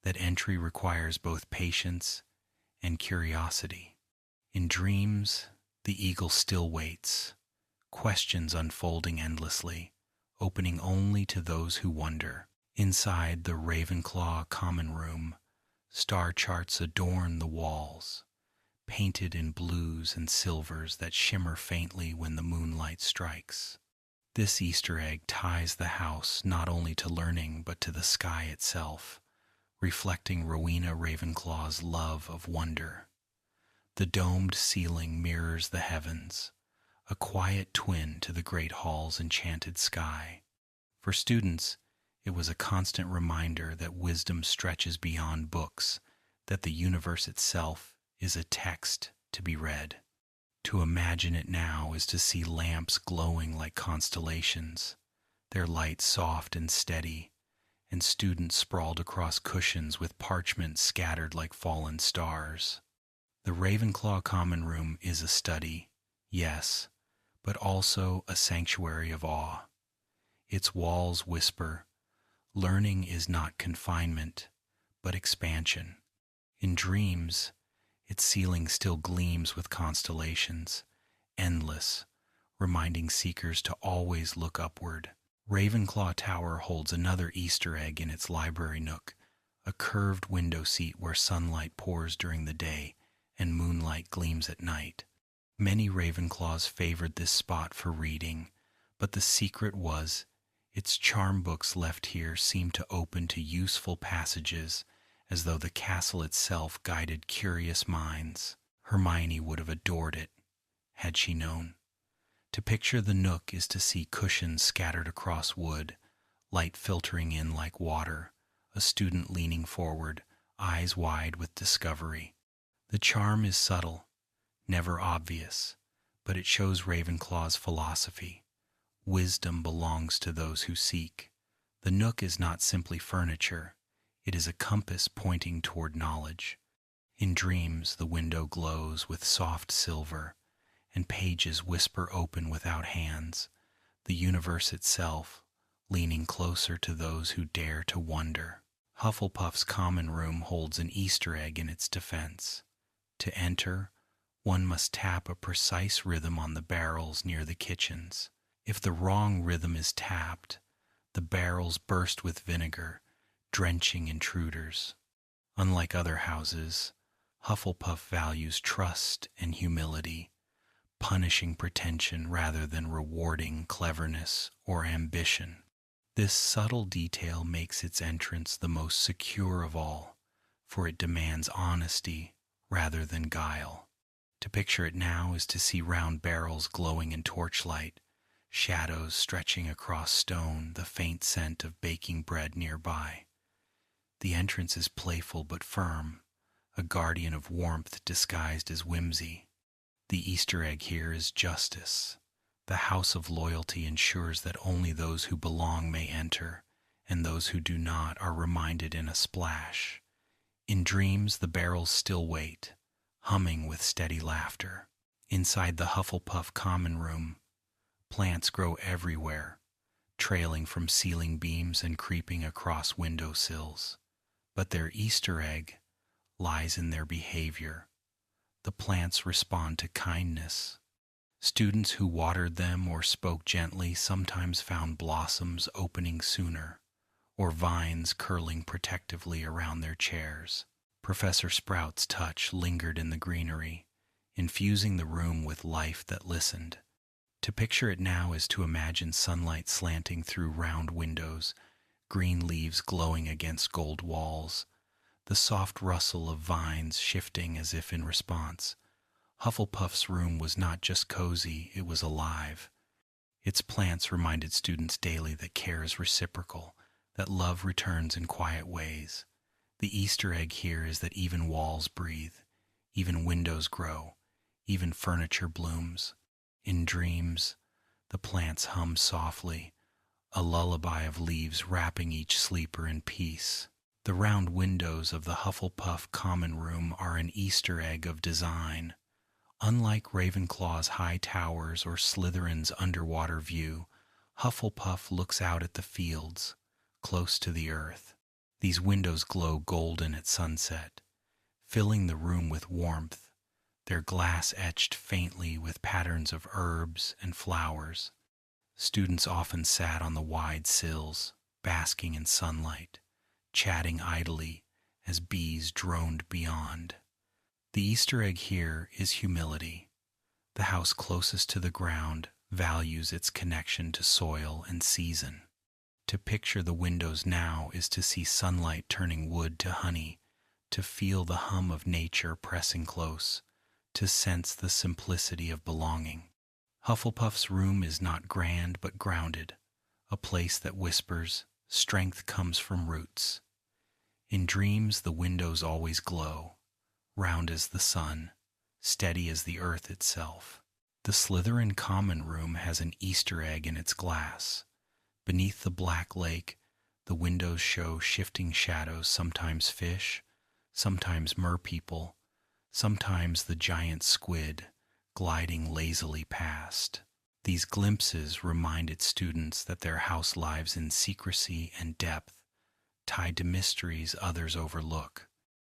that entry requires both patience and curiosity. In dreams, the eagle still waits, questions unfolding endlessly, opening only to those who wonder. Inside the Ravenclaw common room, star charts adorn the walls, painted in blues and silvers that shimmer faintly when the moonlight strikes. This Easter egg ties the house not only to learning but to the sky itself, reflecting Rowena Ravenclaw's love of wonder. The domed ceiling mirrors the heavens, a quiet twin to the great hall's enchanted sky. For students, It was a constant reminder that wisdom stretches beyond books, that the universe itself is a text to be read. To imagine it now is to see lamps glowing like constellations, their light soft and steady, and students sprawled across cushions with parchment scattered like fallen stars. The Ravenclaw Common Room is a study, yes, but also a sanctuary of awe. Its walls whisper, learning is not confinement, but expansion. In dreams, its ceiling still gleams with constellations, endless, reminding seekers to always look upward. Ravenclaw Tower holds another Easter egg in its library nook, a curved window seat where sunlight pours during the day and moonlight gleams at night. Many Ravenclaws favored this spot for reading, but the secret was its charm books left here seemed to open to useful passages, as though the castle itself guided curious minds. Hermione would have adored it, had she known. To picture the nook is to see cushions scattered across wood, light filtering in like water, a student leaning forward, eyes wide with discovery. The charm is subtle, never obvious, but it shows Ravenclaw's philosophy. Wisdom belongs to those who seek. The nook is not simply furniture. It is a compass pointing toward knowledge. In dreams, the window glows with soft silver, and pages whisper open without hands, the universe itself leaning closer to those who dare to wonder. Hufflepuff's common room holds an Easter egg in its defense. To enter, one must tap a precise rhythm on the barrels near the kitchens. If the wrong rhythm is tapped, the barrels burst with vinegar, drenching intruders. Unlike other houses, Hufflepuff values trust and humility, punishing pretension rather than rewarding cleverness or ambition. This subtle detail makes its entrance the most secure of all, for it demands honesty rather than guile. To picture it now is to see round barrels glowing in torchlight, shadows stretching across stone, the faint scent of baking bread nearby. The entrance is playful but firm, a guardian of warmth disguised as whimsy. The Easter egg here is justice. The house of loyalty ensures that only those who belong may enter, and those who do not are reminded in a splash. In dreams, the barrels still wait, humming with steady laughter. Inside the Hufflepuff common room, plants grow everywhere, trailing from ceiling beams and creeping across window sills. But their Easter egg lies in their behavior. The plants respond to kindness. Students who watered them or spoke gently sometimes found blossoms opening sooner, or vines curling protectively around their chairs. Professor Sprout's touch lingered in the greenery, infusing the room with life that listened. To picture it now is to imagine sunlight slanting through round windows, green leaves glowing against gold walls, the soft rustle of vines shifting as if in response. Hufflepuff's room was not just cozy, it was alive. Its plants reminded students daily that care is reciprocal, that love returns in quiet ways. The Easter egg here is that even walls breathe, even windows grow, even furniture blooms. In dreams, the plants hum softly, a lullaby of leaves wrapping each sleeper in peace. The round windows of the Hufflepuff common room are an Easter egg of design. Unlike Ravenclaw's high towers or Slytherin's underwater view, Hufflepuff looks out at the fields, close to the earth. These windows glow golden at sunset, filling the room with warmth, their glass etched faintly with patterns of herbs and flowers. Students often sat on the wide sills, basking in sunlight, chatting idly as bees droned beyond. The Easter egg here is humility. The house closest to the ground values its connection to soil and season. To picture the windows now is to see sunlight turning wood to honey, to feel the hum of nature pressing close, to sense the simplicity of belonging. Hufflepuff's room is not grand but grounded, a place that whispers, Strength comes from roots. In dreams, the windows always glow, round as the sun, steady as the earth itself. The Slytherin common room has an Easter egg in its glass. Beneath the black lake, the windows show shifting shadows, sometimes fish, sometimes merpeople, sometimes the giant squid gliding lazily past. These glimpses remind its students that their house lives in secrecy and depth, tied to mysteries others overlook.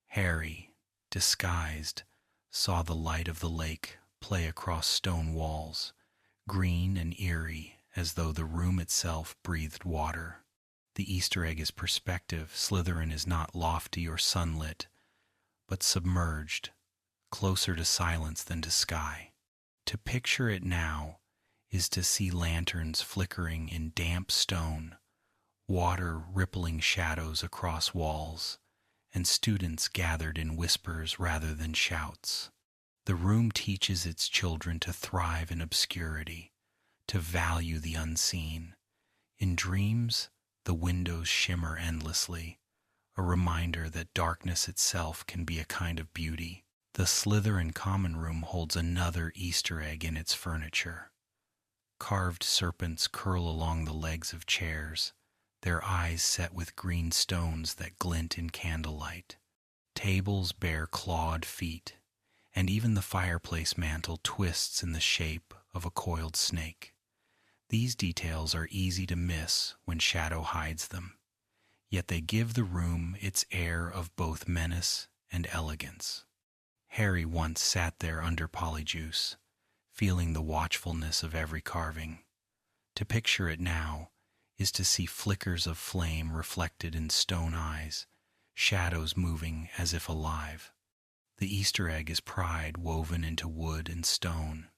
Harry, disguised, saw the light of the lake play across stone walls, green and eerie as though the room itself breathed water. The Easter egg is perspective. Slytherin is not lofty or sunlit, but submerged, closer to silence than to sky. To picture it now is to see lanterns flickering in damp stone, water rippling shadows across walls, and students gathered in whispers rather than shouts. The room teaches its children to thrive in obscurity, to value the unseen. In dreams, the windows shimmer endlessly, a reminder that darkness itself can be a kind of beauty. The Slytherin common room holds another Easter egg in its furniture. Carved serpents curl along the legs of chairs, their eyes set with green stones that glint in candlelight. Tables bear clawed feet, and even the fireplace mantel twists in the shape of a coiled snake. These details are easy to miss when shadow hides them, yet they give the room its air of both menace and elegance. Harry once sat there under Polyjuice, feeling the watchfulness of every carving. To picture it now is to see flickers of flame reflected in stone eyes, shadows moving as if alive. The Easter egg is pride woven into wood and stone,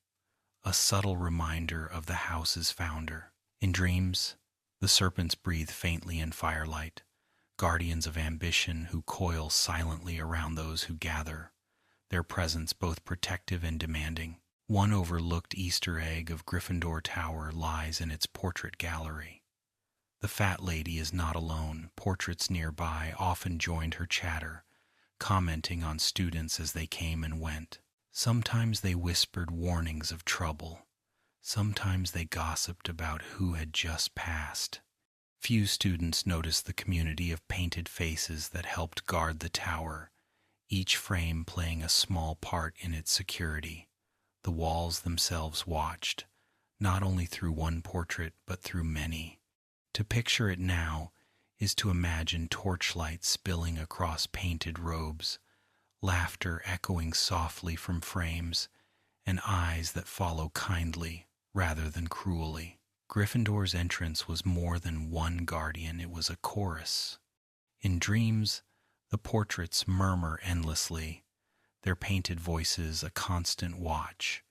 a subtle reminder of the house's founder. In dreams, the serpents breathe faintly in firelight, guardians of ambition who coil silently around those who gather, their presence both protective and demanding. One overlooked Easter egg of Gryffindor Tower lies in its portrait gallery. The fat lady is not alone. Portraits nearby often joined her chatter, commenting on students as they came and went. Sometimes they whispered warnings of trouble. Sometimes they gossiped about who had just passed. Few students noticed the community of painted faces that helped guard the tower, each frame playing a small part in its security. The walls themselves watched, not only through one portrait but through many. To picture it now is to imagine torchlight spilling across painted robes, laughter echoing softly from frames, and eyes that follow kindly rather than cruelly. Gryffindor's entrance was more than one guardian, it was a chorus. In dreams, the portraits murmur endlessly, their painted voices a constant watch,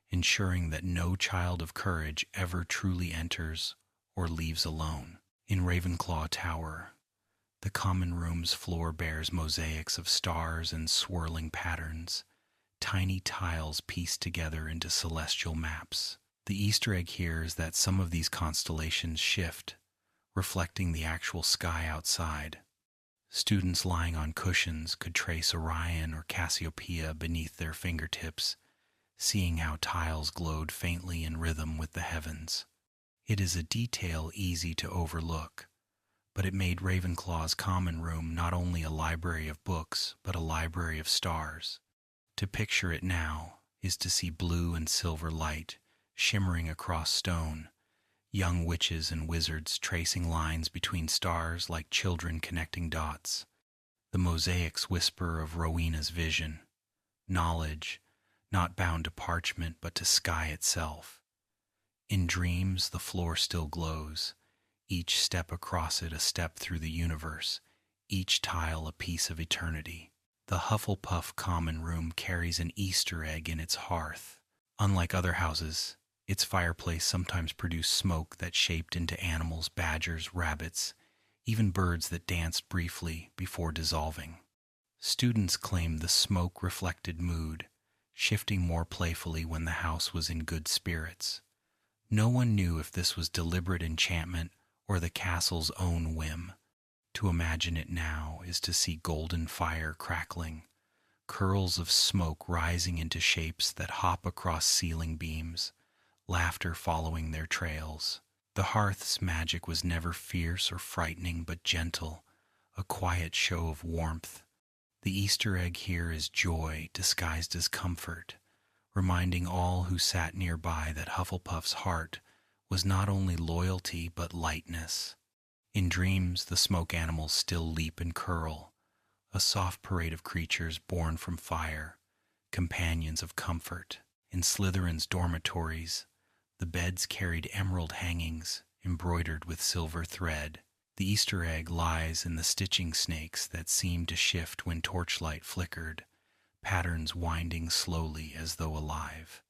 ensuring that no child of courage ever truly enters or leaves alone. In Ravenclaw Tower, the common room's floor bears mosaics of stars and swirling patterns, tiny tiles pieced together into celestial maps. The Easter egg here is that some of these constellations shift, reflecting the actual sky outside. Students lying on cushions could trace Orion or Cassiopeia beneath their fingertips, seeing how tiles glowed faintly in rhythm with the heavens. It is a detail easy to overlook, but it made Ravenclaw's common room not only a library of books, but a library of stars. To picture it now is to see blue and silver light shimmering across stone, young witches and wizards tracing lines between stars like children connecting dots. The mosaics whisper of Rowena's vision, knowledge, not bound to parchment but to sky itself. In dreams, the floor still glows, each step across it a step through the universe, each tile a piece of eternity. The Hufflepuff common room carries an Easter egg in its hearth. Unlike other houses, its fireplace sometimes produced smoke that shaped into animals, badgers, rabbits, even birds that danced briefly before dissolving. Students claimed the smoke reflected mood, shifting more playfully when the house was in good spirits. No one knew if this was deliberate enchantment or the castle's own whim. To imagine it now is to see golden fire crackling, curls of smoke rising into shapes that hop across ceiling beams, laughter following their trails. The hearth's magic was never fierce or frightening, but gentle, a quiet show of warmth. The Easter egg here is joy disguised as comfort, reminding all who sat nearby that Hufflepuff's heart was not only loyalty but lightness. In dreams, the smoke animals still leap and curl, a soft parade of creatures born from fire, companions of comfort. In Slytherin's dormitories, the beds carried emerald hangings embroidered with silver thread. The Easter egg lies in the stitching snakes that seemed to shift when torchlight flickered, patterns winding slowly as though alive.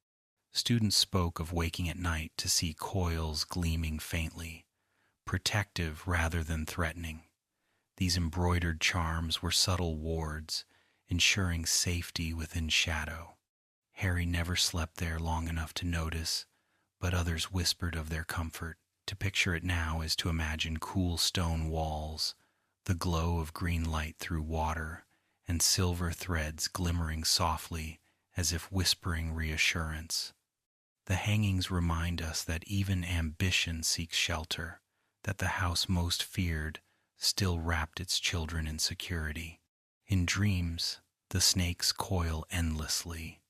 Students spoke of waking at night to see coils gleaming faintly, protective rather than threatening. These embroidered charms were subtle wards, ensuring safety within shadow. Harry never slept there long enough to notice, but others whispered of their comfort. To picture it now is to imagine cool stone walls, the glow of green light through water, and silver threads glimmering softly as if whispering reassurance. The hangings remind us that even ambition seeks shelter, that the house most feared still wrapped its children in security. In dreams, the snakes coil endlessly,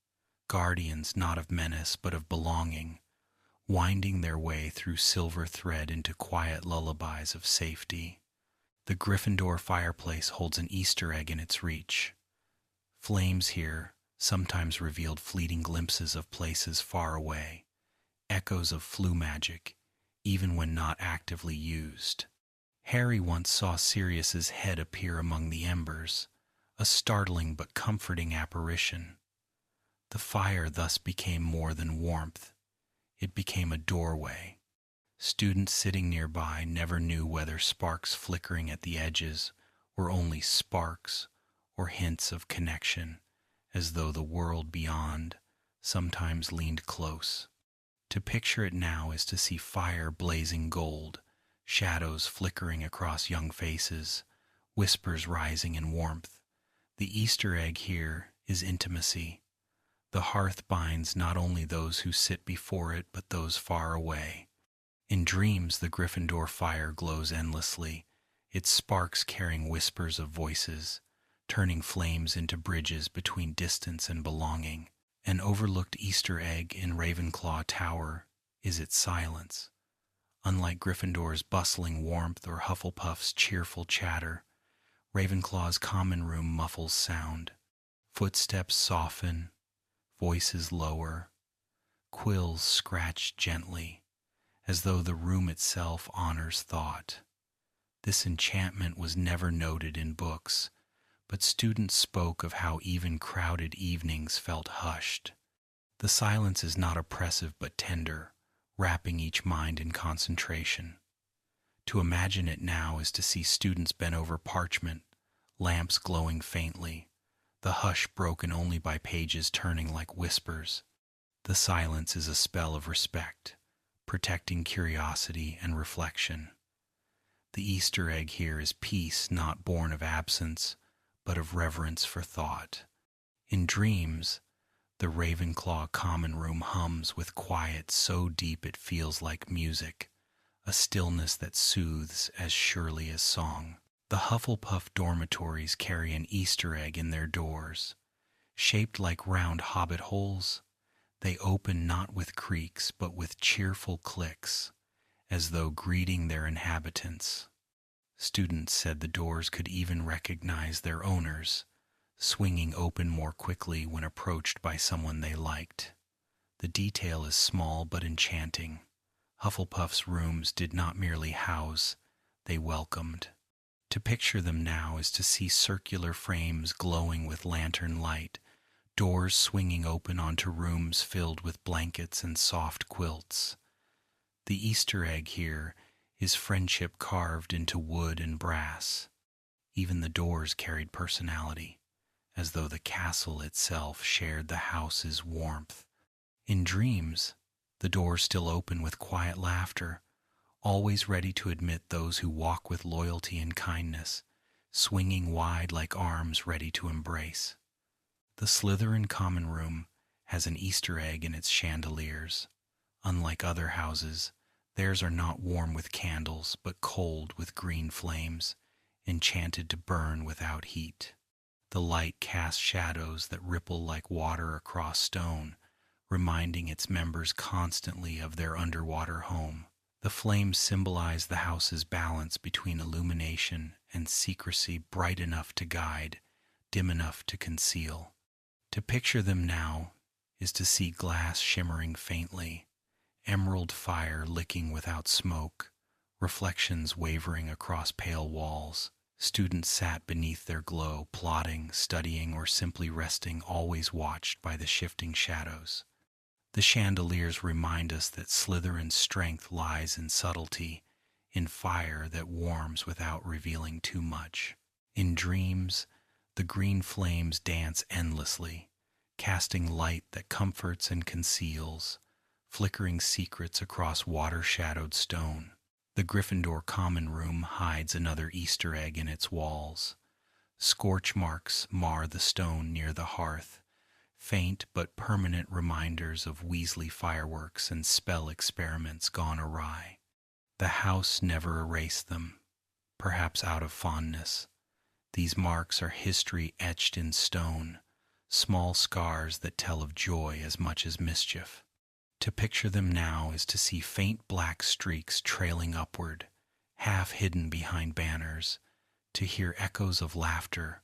guardians not of menace but of belonging, winding their way through silver thread into quiet lullabies of safety. The Gryffindor fireplace holds an Easter egg in its reach. Flames here sometimes revealed fleeting glimpses of places far away, echoes of flue magic, even when not actively used. Harry once saw Sirius's head appear among the embers, a startling but comforting apparition. The fire thus became more than warmth. It became a doorway. Students sitting nearby never knew whether sparks flickering at the edges were only sparks or hints of connection, as though the world beyond sometimes leaned close. To picture it now is to see fire blazing gold, shadows flickering across young faces, whispers rising in warmth. The Easter egg here is intimacy. The hearth binds not only those who sit before it, but those far away. In dreams, the Gryffindor fire glows endlessly, its sparks carrying whispers of voices, turning flames into bridges between distance and belonging. An overlooked Easter egg in Ravenclaw Tower is its silence. Unlike Gryffindor's bustling warmth or Hufflepuff's cheerful chatter, Ravenclaw's common room muffles sound. Footsteps soften, voices lower, quills scratch gently, as though the room itself honors thought. This enchantment was never noted in books, but students spoke of how even crowded evenings felt hushed. The silence is not oppressive but tender, wrapping each mind in concentration. To imagine it now is to see students bent over parchment, lamps glowing faintly, the hush broken only by pages turning like whispers. The silence is a spell of respect, protecting curiosity and reflection. The Easter egg here is peace not born of absence, but of reverence for thought. In dreams, the Ravenclaw common room hums with quiet so deep it feels like music, a stillness that soothes as surely as song. The Hufflepuff dormitories carry an Easter egg in their doors. Shaped like round hobbit holes, they open not with creaks but with cheerful clicks, as though greeting their inhabitants. Students said the doors could even recognize their owners, swinging open more quickly when approached by someone they liked. The detail is small but enchanting. Hufflepuff's rooms did not merely house, they welcomed. To picture them now is to see circular frames glowing with lantern light, doors swinging open onto rooms filled with blankets and soft quilts. The Easter egg here is friendship carved into wood and brass. Even the doors carried personality, as though the castle itself shared the house's warmth. In dreams, the doors still open with quiet laughter, always ready to admit those who walk with loyalty and kindness, swinging wide like arms ready to embrace. The Slytherin common room has an Easter egg in its chandeliers. Unlike other houses, theirs are not warm with candles, but cold with green flames, enchanted to burn without heat. The light casts shadows that ripple like water across stone, reminding its members constantly of their underwater home. The flames symbolize the house's balance between illumination and secrecy, bright enough to guide, dim enough to conceal. To picture them now is to see glass shimmering faintly, emerald fire licking without smoke, reflections wavering across pale walls. Students sat beneath their glow, plotting, studying, or simply resting, always watched by the shifting shadows. The chandeliers remind us that Slytherin's strength lies in subtlety, in fire that warms without revealing too much. In dreams, the green flames dance endlessly, casting light that comforts and conceals, flickering secrets across water-shadowed stone. The Gryffindor common room hides another Easter egg in its walls. Scorch marks mar the stone near the hearth, faint but permanent reminders of Weasley fireworks and spell experiments gone awry. The house never erased them, perhaps out of fondness. These marks are history etched in stone, small scars that tell of joy as much as mischief. To picture them now is to see faint black streaks trailing upward, half hidden behind banners, to hear echoes of laughter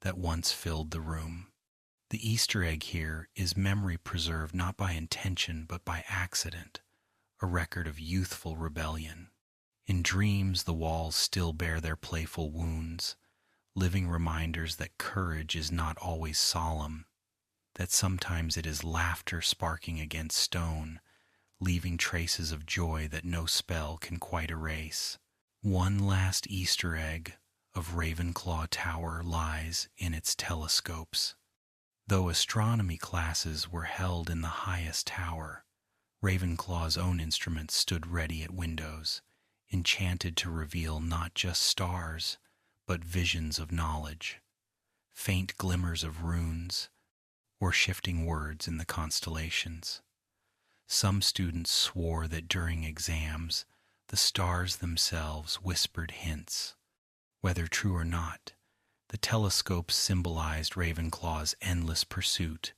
that once filled the room. The Easter egg here is memory preserved not by intention but by accident, a record of youthful rebellion. In dreams, the walls still bear their playful wounds, living reminders that courage is not always solemn, that sometimes it is laughter sparking against stone, leaving traces of joy that no spell can quite erase. One last Easter egg of Ravenclaw Tower lies in its telescopes. Though astronomy classes were held in the highest tower, Ravenclaw's own instruments stood ready at windows, enchanted to reveal not just stars, but visions of knowledge, faint glimmers of runes, or shifting words in the constellations. Some students swore that during exams, the stars themselves whispered hints. Whether true or not, the telescopes symbolized Ravenclaw's endless pursuit,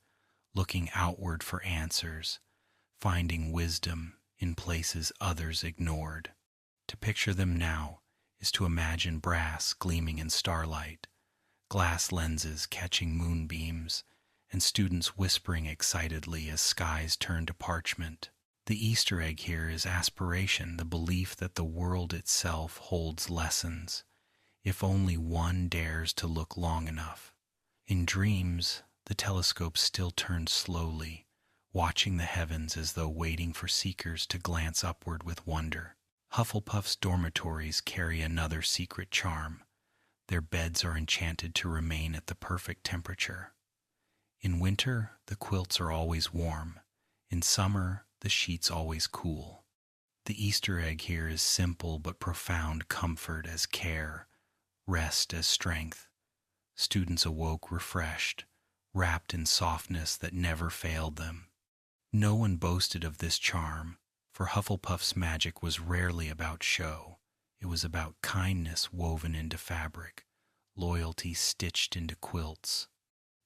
looking outward for answers, finding wisdom in places others ignored. To picture them now is to imagine brass gleaming in starlight, glass lenses catching moonbeams, and students whispering excitedly as skies turn to parchment. The Easter egg here is aspiration, the belief that the world itself holds lessons, if only one dares to look long enough. In dreams, the telescope still turns slowly, watching the heavens as though waiting for seekers to glance upward with wonder. Hufflepuff's dormitories carry another secret charm. Their beds are enchanted to remain at the perfect temperature. In winter, the quilts are always warm. In summer, the sheets always cool. The Easter egg here is simple but profound: comfort as care, rest as strength. Students awoke refreshed, wrapped in softness that never failed them. No one boasted of this charm, for Hufflepuff's magic was rarely about show. It was about kindness woven into fabric, loyalty stitched into quilts.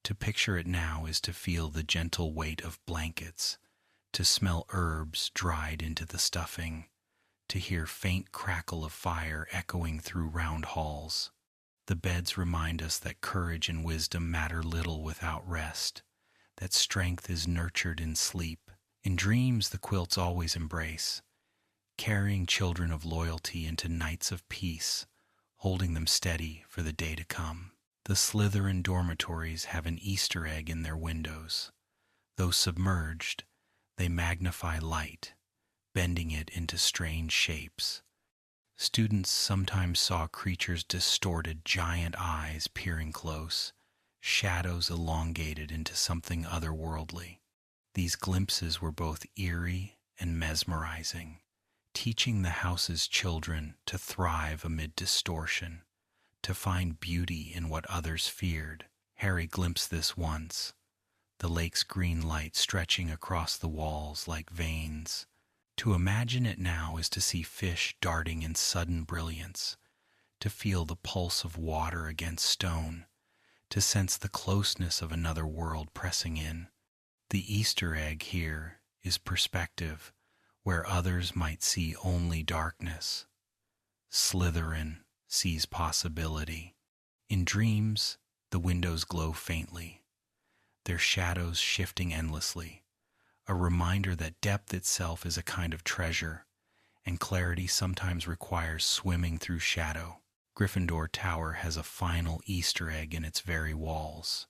To picture it now is to feel the gentle weight of blankets, to smell herbs dried into the stuffing, to hear faint crackle of fire echoing through round halls. The beds remind us that courage and wisdom matter little without rest, that strength is nurtured in sleep. In dreams, the quilts always embrace, carrying children of loyalty into nights of peace, holding them steady for the day to come. The Slytherin dormitories have an Easter egg in their windows. Though submerged, they magnify light, bending it into strange shapes. Students sometimes saw creatures' distorted giant eyes peering close, shadows elongated into something otherworldly. These glimpses were both eerie and mesmerizing, teaching the house's children to thrive amid distortion, to find beauty in what others feared. Harry glimpsed this once, the lake's green light stretching across the walls like veins. To imagine it now is to see fish darting in sudden brilliance, to feel the pulse of water against stone, to sense the closeness of another world pressing in. The Easter egg here is perspective, where others might see only darkness. Slytherin sees possibility. In dreams, the windows glow faintly, their shadows shifting endlessly, a reminder that depth itself is a kind of treasure, and clarity sometimes requires swimming through shadow. Gryffindor Tower has a final Easter egg in its very walls.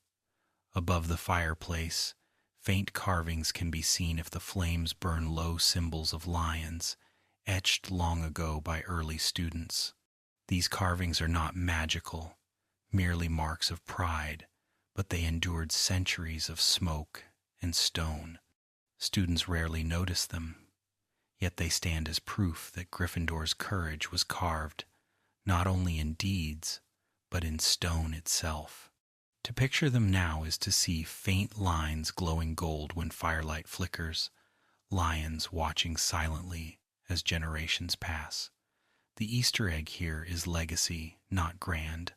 Above the fireplace, faint carvings can be seen if the flames burn low symbols of lions, etched long ago by early students. These carvings are not magical, merely marks of pride, but they endured centuries of smoke and stone. Students rarely notice them, yet they stand as proof that Gryffindor's courage was carved not only in deeds, but in stone itself. To picture them now is to see faint lines glowing gold when firelight flickers, lions watching silently as generations pass. The Easter egg here is legacy, not grand,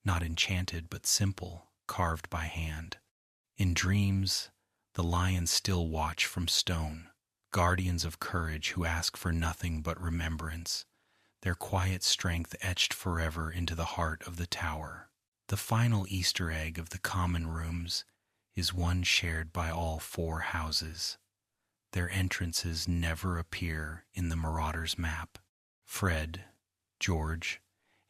not enchanted but simple, carved by hand. In dreams, the lions still watch from stone, guardians of courage who ask for nothing but remembrance, their quiet strength etched forever into the heart of the tower. The final Easter egg of the common rooms is one shared by all 4 houses. Their entrances never appear in the Marauder's map. Fred, George,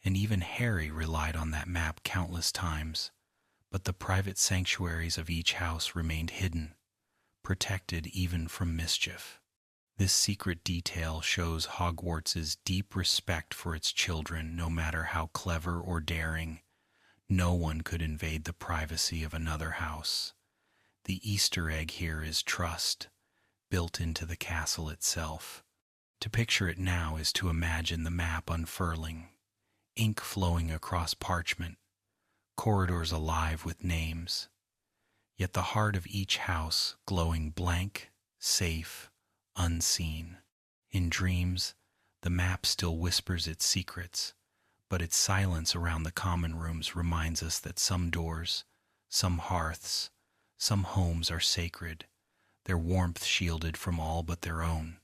and even Harry relied on that map countless times, but the private sanctuaries of each house remained hidden, protected even from mischief. This secret detail shows Hogwarts's deep respect for its children. No matter how clever or daring, no one could invade the privacy of another house. The Easter egg here is trust, built into the castle itself. To picture it now is to imagine the map unfurling, ink flowing across parchment, corridors alive with names, yet the heart of each house glowing blank, safe, unseen. In dreams, the map still whispers its secrets, but its silence around the common rooms reminds us that some doors, some hearths, some homes are sacred, their warmth shielded from all but their own.